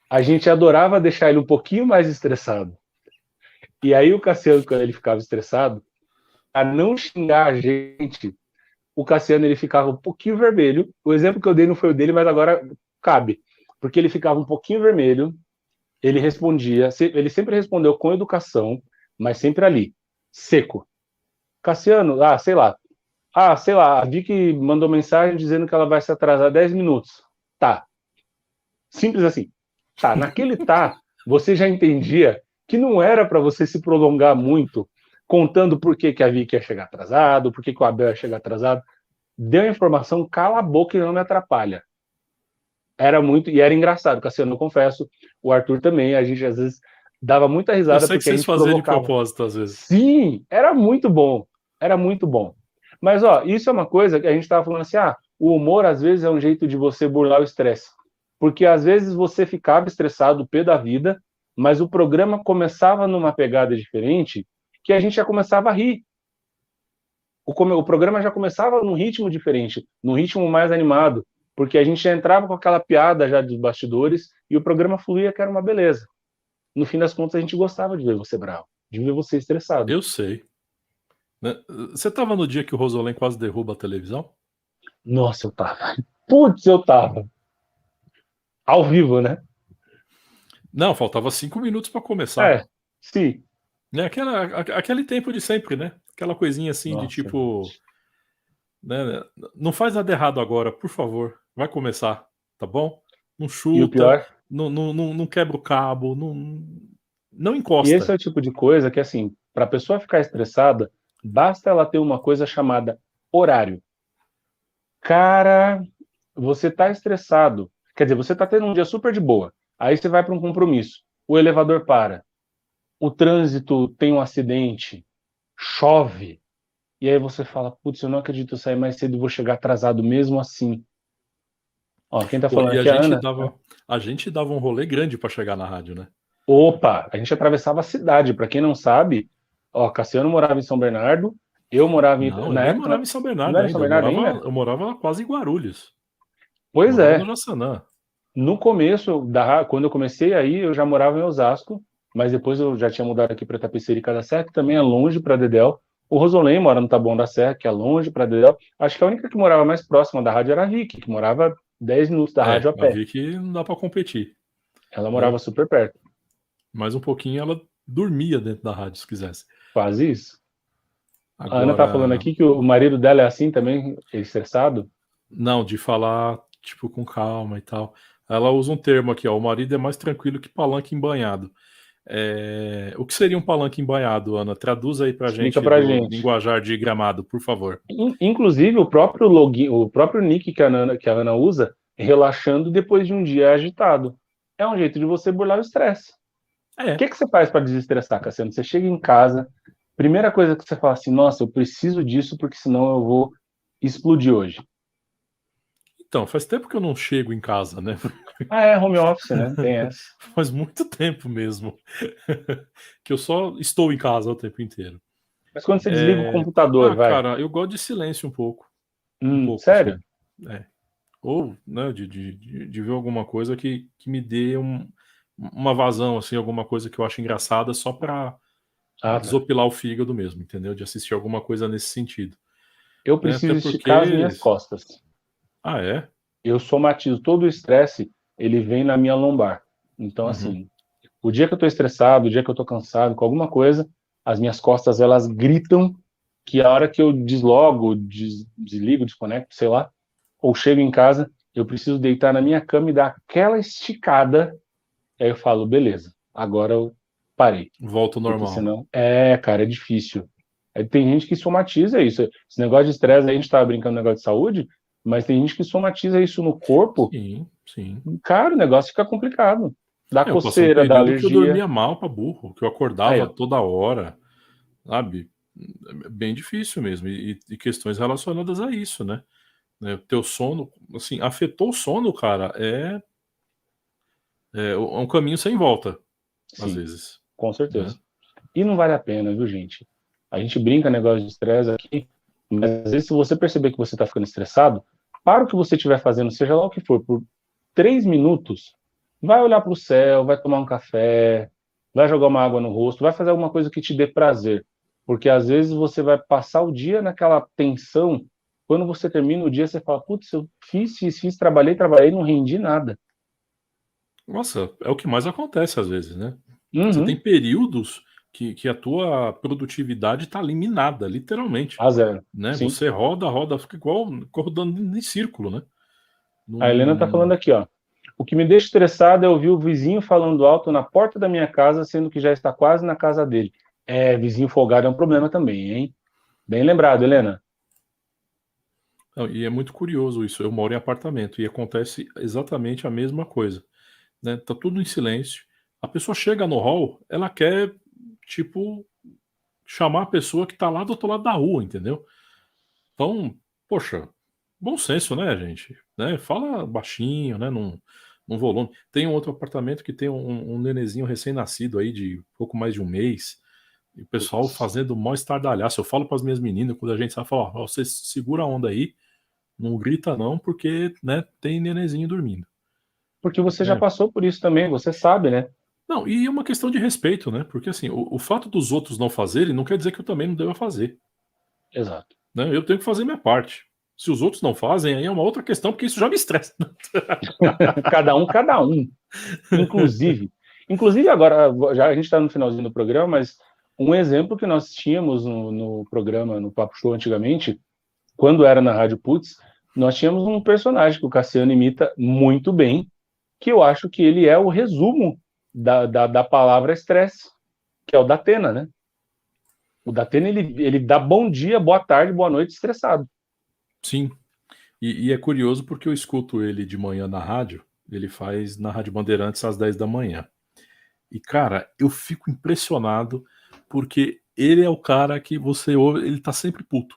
a gente adorava deixar ele um pouquinho mais estressado. E aí o Cassiano, quando ele ficava estressado, a não xingar a gente, o Cassiano ele ficava um pouquinho vermelho. O exemplo que eu dei não foi o dele, mas agora cabe. Porque ele ficava um pouquinho vermelho, ele respondia, ele sempre respondeu com educação, mas sempre ali, seco. Cassiano, sei lá, a Vicky mandou mensagem dizendo que ela vai se atrasar 10 minutos. Tá. Simples assim. Tá, naquele você já entendia que não era para você se prolongar muito contando por que a Vicky ia chegar atrasado, por que o Abel ia chegar atrasado. Deu a informação, cala a boca e não me atrapalha. Era muito, e era engraçado, Cassiano, eu confesso, o Arthur também, a gente às vezes dava muita Eu risada sei que porque a vocês gente faziam de provocava. propósito às vezes. Sim, era muito bom. Mas, ó, isso é uma coisa que a gente estava falando assim, o humor às vezes é um jeito de você burlar o estresse. Porque às vezes você ficava estressado, pé da vida, mas o programa começava numa pegada diferente, que a gente já começava a rir. O programa já começava num ritmo diferente, num ritmo mais animado, porque a gente já entrava com aquela piada já dos bastidores e o programa fluía, que era uma beleza. No fim das contas, a gente gostava de ver você bravo, de ver você estressado. Eu sei. Né? Você tava no dia que o Rosolém quase derruba a televisão? Nossa, eu tava. Putz, eu tava. Ao vivo, né? Não, faltava 5 minutos para começar. É, sim. Né? Aquele tempo de sempre, né? Aquela coisinha assim de Nossa. tipo, né? Não faz nada errado agora, por favor. Vai começar, tá bom? Não E o chuta, pior, não quebra o cabo, não e esse é encosta. o tipo de coisa que, assim, para a pessoa ficar estressada, basta ela ter uma coisa chamada horário. Cara, você tá estressado. Quer dizer, você tá tendo um dia super de boa. Aí você vai para um compromisso. O elevador para. O trânsito tem um acidente. Chove. E aí você fala, putz, eu não acredito, eu sair mais cedo e vou chegar atrasado mesmo assim. Ó, quem tá Pô, falando e aqui é a Ana. a gente dava um rolê grande para chegar na rádio, né? Opa, a gente atravessava a cidade. Para quem não sabe, ó, Cassiano morava em São Bernardo, eu morava em. Não, eu Na nem época, morava em São não Bernardo era em São ainda. Bernardo ainda? Eu morava quase em Guarulhos. Pois Morava no é. Jaçanã. No começo, quando eu comecei aí, eu já morava em Osasco, mas depois eu já tinha mudado aqui para Tapecerica da Serra, que também é longe para Dedéu. O Rosolém mora no Taboão da Serra, que é longe para Dedéu. Acho que a única que morava mais próxima da rádio era a Vicky, que morava 10 minutos da rádio a Eu pé. vi que não dá para competir. Ela Né? morava super perto. Mais um pouquinho ela dormia dentro da rádio, se quisesse. Quase isso. A Ana tá falando Agora, aqui que o marido dela é assim também, estressado. não, de falar, tipo, com calma e tal. Ela usa um termo aqui, ó. O marido é mais tranquilo que palanque embanhado. O que seria um palanque embanhado, Ana? Traduz aí pra Explica gente pra do gente. linguajar de Gramado, por favor. Inclusive, o próprio login, o próprio nick que a Ana usa, relaxando depois de um dia agitado. É um jeito de você burlar o estresse. O É. que você faz para desestressar, Cassiano? Você chega em casa, primeira coisa que você fala assim, nossa, eu preciso disso porque senão eu vou explodir hoje. Então, faz tempo que eu não chego em casa, né? Ah, é home office, né? Tem essa. Faz muito tempo mesmo. Que eu só estou em casa o tempo inteiro. Mas quando você desliga o computador, vai. Cara, eu gosto de silêncio um pouco. Um pouco só. Sério? É. Ou, né, de ver alguma coisa que me dê uma vazão, assim, alguma coisa que eu acho engraçada só pra Ah, tá. desopilar o fígado mesmo, entendeu? De assistir alguma coisa nesse sentido. Eu Né? Até preciso esticar as porque. minhas costas. Ah, é? eu somatizo todo o estresse, ele vem na minha lombar. Então, Uhum. assim, o dia que eu tô estressado, o dia que eu tô cansado com alguma coisa, as minhas costas, elas gritam que a hora que eu deslogo, desligo, desconecto, sei lá, ou chego em casa, eu preciso deitar na minha cama e dar aquela esticada, e aí eu falo, beleza, agora eu parei. Volta ao Porque normal. senão, cara, é difícil. Aí tem gente que somatiza isso. Esse negócio de estresse, aí a gente tava brincando no negócio de saúde, mas tem gente que somatiza isso no corpo. Sim, sim. Cara, o negócio fica complicado. Dá Eu passei um coceira, dá período que eu alergia. dormia mal pra burro, que eu Aí, acordava ó. toda hora, sabe? É bem difícil mesmo. E questões relacionadas a isso, né? Teu sono, assim, afetou o sono, cara, é um caminho sem volta, às Sim, vezes, com né? certeza. E não vale a pena, viu, gente? A gente brinca negócio de estresse aqui, mas às vezes se você perceber que você tá ficando estressado, para o que você estiver fazendo, seja lá o que for, por 3 minutos, vai olhar para o céu, vai tomar um café, vai jogar uma água no rosto, vai fazer alguma coisa que te dê prazer. Porque às vezes você vai passar o dia naquela tensão, quando você termina o dia, você fala, putz, eu fiz, trabalhei, não rendi nada. Nossa, é o que mais acontece às vezes, né? Você tem Uhum. períodos que a tua produtividade está eliminada, literalmente, A zero. né? Sim. Você roda, roda, fica igual rodando em círculo, né? A Helena tá falando Num... aqui, ó. O que me deixa estressado é ouvir o vizinho falando alto na porta da minha casa, sendo que já está quase na casa dele. Vizinho folgado é um problema também, hein? Bem lembrado, Helena. Não, e é muito curioso isso. Eu moro em apartamento e acontece exatamente a mesma coisa, né? Tá tudo em silêncio. A pessoa chega no hall, ela quer, tipo, chamar a pessoa que tá lá do outro lado da rua, entendeu? Então, poxa, bom senso, né, gente? Né? Fala baixinho, né? Num volume. Tem um outro apartamento que tem um nenenzinho recém-nascido aí de pouco mais de um mês. E o pessoal Putz. fazendo mó estardalhaço. Eu falo para as minhas meninas, quando a gente sai, fala, ó, você segura a onda aí, não grita não, porque, né, tem nenenzinho dormindo. Porque você já É. passou por isso também, você sabe, né? Não, e é uma questão de respeito, né? Porque assim, o fato dos outros não fazerem não quer dizer que eu também não deva fazer. Exato. Né? Eu tenho que fazer minha parte. Se os outros não fazem, aí é uma outra questão, porque isso já me estressa. Cada um. Inclusive, agora, já a gente está no finalzinho do programa, mas um exemplo que nós tínhamos no programa, no Papo Show antigamente, quando era na Rádio Putz, nós tínhamos um personagem que o Cassiano imita muito bem, que eu acho que ele é o resumo da palavra estresse, que é o Datena, né? O Datena, ele dá bom dia, boa tarde, boa noite estressado. Sim. E é curioso porque eu escuto ele de manhã na rádio, ele faz na Rádio Bandeirantes às 10 da manhã. E, cara, eu fico impressionado porque ele é o cara que você ouve, ele tá sempre puto.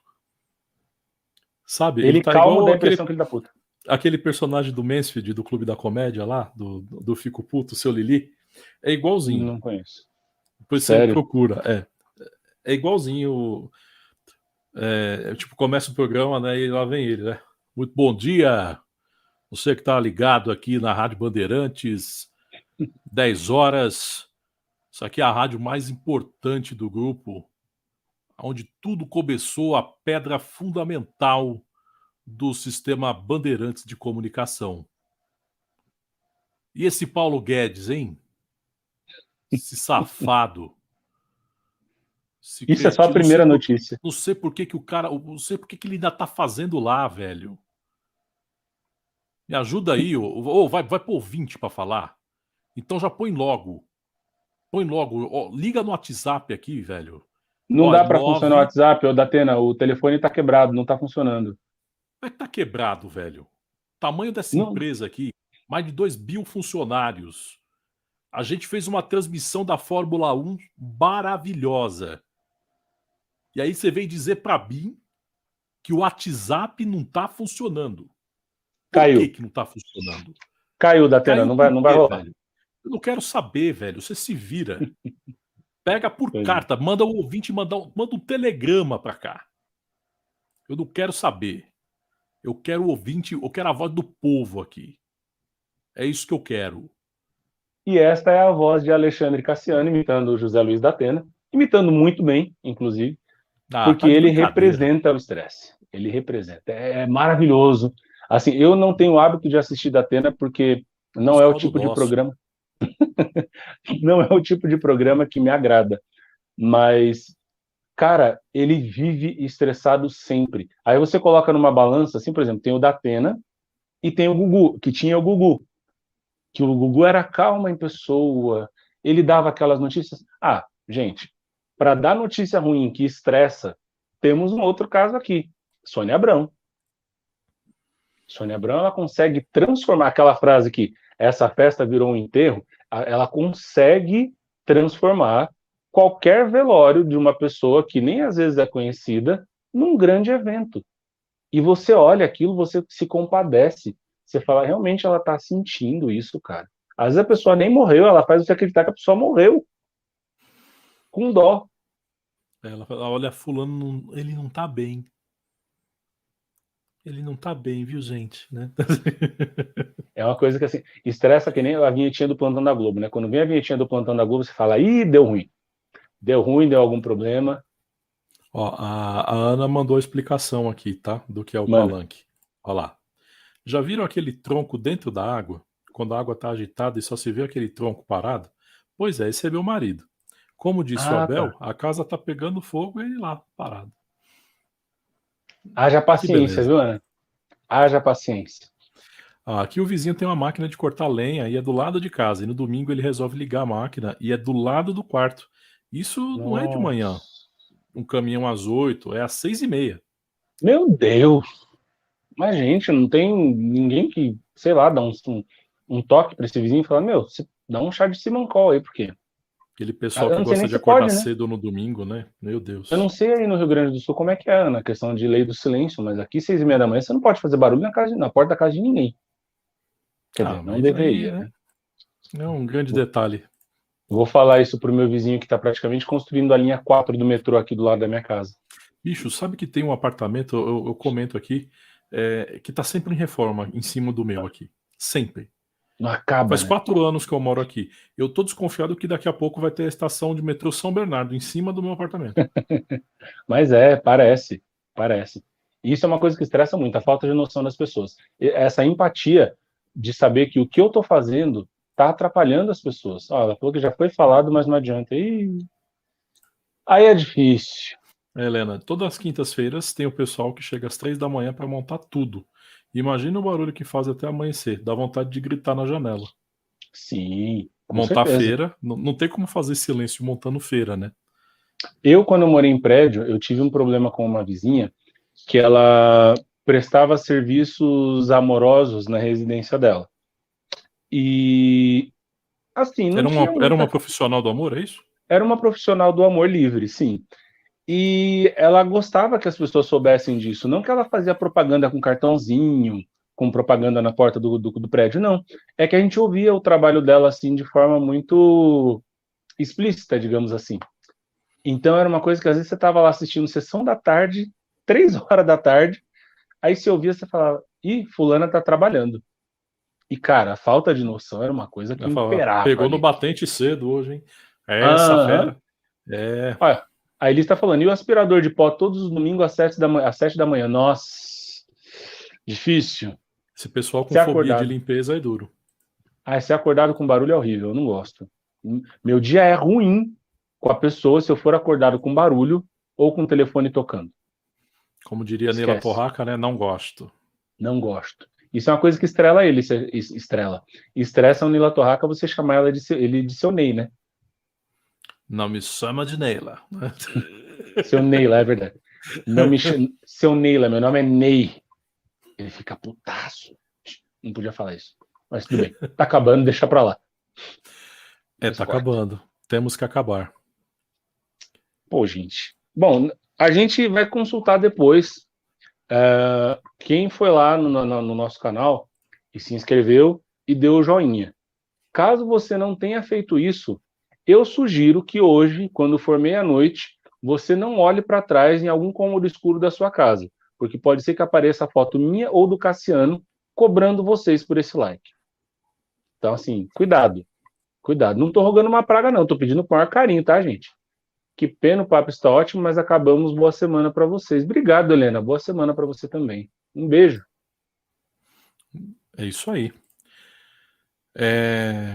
Sabe? Ele Ele tá calmo igual dá a impressão que ele dá puta. aquele personagem do Mansfield, do Clube da Comédia lá, do Fico Puto, o seu Lili. É igualzinho. Não conheço. Depois você Sério? procura. É igualzinho. Tipo, começa o programa, né? E lá vem ele, né? Muito bom dia, você que está ligado aqui na Rádio Bandeirantes, 10 horas. Isso aqui é a rádio mais importante do grupo, onde tudo começou, a pedra fundamental do sistema Bandeirantes de comunicação. E esse Paulo Guedes, hein? Esse safado. Esse Isso é só a cretino, primeira notícia. não sei por que o cara, não sei por que ele ainda tá fazendo lá, velho. Me ajuda aí, vai pôr 20 para falar. Então já põe logo. Põe logo, ó, liga no WhatsApp aqui, velho. Não Ó, dá para funcionar o 9. WhatsApp, ô Datena, o telefone tá quebrado, não tá funcionando. Como é que tá quebrado, velho? Tamanho dessa Não, empresa aqui, mais de 2 mil funcionários. A gente fez uma transmissão da Fórmula 1 maravilhosa. E aí você vem dizer pra mim que o WhatsApp não tá funcionando. Por que caiu. que não tá funcionando? Caiu, Datena, Caiu não por vai quê, rolar. velho? Eu não quero saber, velho. Você se vira. Pega por Entendi. carta, manda o ouvinte, manda um telegrama pra cá. Eu não quero saber. Eu quero o ouvinte, eu quero a voz do povo aqui. É isso que eu quero. E esta é a voz de Alexandre Cassiano imitando o José Luiz Datena, imitando muito bem, inclusive, Ah, porque tá de ele brincadeira. representa o estresse. Ele representa. É maravilhoso. Assim, eu não tenho o hábito de assistir da Atena porque não é o Só do tipo de dócil. programa, não é o tipo de programa que me agrada. Mas, cara, ele vive estressado sempre. Aí você coloca numa balança, assim, por exemplo, tem o da Atena e tem o Gugu, que tinha o Gugu, que o Gugu era calma em pessoa, ele dava aquelas notícias. Ah, gente, para dar notícia ruim que estressa, temos um outro caso aqui, Sônia Abrão. Sônia Abrão, ela consegue transformar aquela frase que essa festa virou um enterro, ela consegue transformar qualquer velório de uma pessoa que nem às vezes é conhecida num grande evento. E você olha aquilo, você se compadece. Você fala, realmente ela está sentindo isso, cara. Às vezes a pessoa nem morreu, ela faz você acreditar que a pessoa morreu. Com dó. Ela fala, olha, fulano, ele não tá bem. Ele não tá bem, viu, gente? Né? É uma coisa que, assim, estressa que nem a vinhetinha do Plantão da Globo, né? Quando vem a vinhetinha do Plantão da Globo, você fala, ih, deu ruim. Deu ruim, deu algum problema. Ó, a Ana mandou a explicação aqui, tá? Do que é o Manda. palanque. Olha lá. Já viram aquele tronco dentro da água? Quando a água está agitada e só se vê aquele tronco parado? Pois é, esse é meu marido. Como disse o Ah, Abel, tá. a casa tá pegando fogo e ele lá, parado. Haja Que paciência, beleza. viu, Ana? Haja paciência. Ah, aqui o vizinho tem uma máquina de cortar lenha e é do lado de casa. E no domingo ele resolve ligar a máquina e é do lado do quarto. Isso não é de manhã. Nossa. Um caminhão às 8, é às 6h30. Meu Deus. Mas, gente, não tem ninguém que, sei lá, dá um toque para esse vizinho e fala, meu, você dá um chá de Simancol aí, por quê? Aquele pessoal Eu que não sei nem gosta de se acordar pode, né? cedo no domingo, né? Meu Eu não Deus. sei aí no Rio Grande do Sul como é que é, na questão de lei do silêncio, mas aqui, 6h30 da manhã, você não pode fazer barulho na porta da casa de ninguém. Quer Ah, dizer, não mas aí, deveria, né? né? É um grande detalhe. Vou falar isso pro meu vizinho que está praticamente construindo a linha 4 do metrô aqui do lado da minha casa. Bicho, sabe que tem um apartamento, eu comento aqui, que tá sempre em reforma, em cima do meu aqui. Sempre. Não acaba, Faz né? 4 anos que eu moro aqui. Eu tô desconfiado que daqui a pouco vai ter a estação de metrô São Bernardo, em cima do meu apartamento. Mas é, parece, parece. E isso é uma coisa que estressa muito, a falta de noção das pessoas. Essa empatia de saber que o que eu estou fazendo está atrapalhando as pessoas. Ah, ela falou que já foi falado, mas não adianta. Aí é difícil. Helena, todas as quintas-feiras tem o pessoal que chega às 3 da manhã para montar tudo. Imagina o barulho que faz até amanhecer. Dá vontade de gritar na janela. Sim, com Montar certeza. feira, não tem como fazer silêncio montando feira, né? Quando eu morei em prédio, eu tive um problema com uma vizinha que ela prestava serviços amorosos na residência dela. E, assim, não tinha Era muita. uma profissional do amor, é isso? Era uma profissional do amor livre, sim. E ela gostava que as pessoas soubessem disso. Não que ela fazia propaganda com cartãozinho, com propaganda na porta do prédio, não. É que a gente ouvia o trabalho dela assim de forma muito explícita, digamos assim. Então era uma coisa que às vezes você estava lá assistindo sessão da tarde, 3 horas da tarde, aí você ouvia, você falava, ih, fulana tá trabalhando. E, cara, a falta de noção era uma coisa que Ela falava, imperava pegou no ali. batente cedo hoje, hein? É essa Aham. fera. É. Olha, a Elis está falando, e o aspirador de pó todos os domingos às 7 da manhã? Nossa, difícil. Esse pessoal com Ser fobia de acordado. limpeza é duro. Ser acordado com barulho é horrível, eu não gosto. Meu dia é ruim com a pessoa se eu for acordado com barulho ou com o telefone tocando. Como diria Neila Esquece. Torraca, né? Não gosto. Não gosto. Isso é uma coisa que estrela ele, estrela. Estressa o Nila Torraca você chamar ele de seu Ney, né? Não me chama de Neila. Seu Neila, é verdade. Não me chama, seu Neila, meu nome é Ney. Ele fica putaço. Não podia falar isso. Mas tudo bem. Tá acabando, deixa pra lá. Depois Tá corta. acabando. Temos que acabar. Pô, gente. Bom, a gente vai consultar depois. Quem foi lá no nosso canal e se inscreveu e deu o joinha. Caso você não tenha feito isso, eu sugiro que hoje, quando for meia-noite, você não olhe para trás em algum cômodo escuro da sua casa, porque pode ser que apareça a foto minha ou do Cassiano cobrando vocês por esse like. Então, assim, cuidado, cuidado. Não estou rogando uma praga, não. Estou pedindo com o maior carinho, tá, gente? Que pena, o papo está ótimo, mas acabamos. Boa semana para vocês. Obrigado, Helena. Boa semana para você também. Um beijo. É isso aí.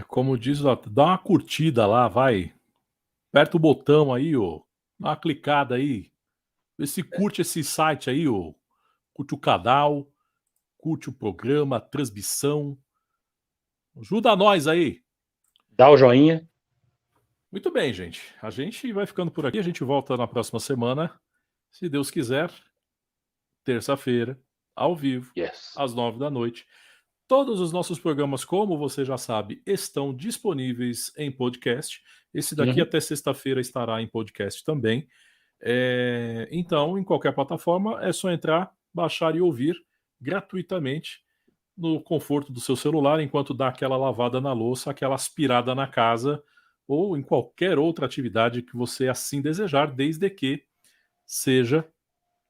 Como diz lá, dá uma curtida lá, vai. Aperta o botão aí, ó. Dá uma clicada aí. Vê se curte esse site aí, ó. Curte o canal, curte o programa, a transmissão. Ajuda nós aí. Dá o joinha. Muito bem, gente. A gente vai ficando por aqui. A gente volta na próxima semana. Se Deus quiser, terça-feira, ao vivo, Yes. às 9 da noite. Todos os nossos programas, como você já sabe, estão disponíveis em podcast. Esse daqui Uhum. até sexta-feira estará em podcast também. Então, em qualquer plataforma, é só entrar, baixar e ouvir gratuitamente no conforto do seu celular, enquanto dá aquela lavada na louça, aquela aspirada na casa ou em qualquer outra atividade que você assim desejar, desde que seja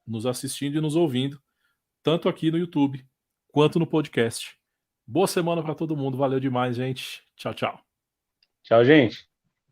nos assistindo e nos ouvindo, tanto aqui no YouTube quanto no podcast. Boa semana para todo mundo. Valeu demais, gente. Tchau, tchau. Tchau, gente.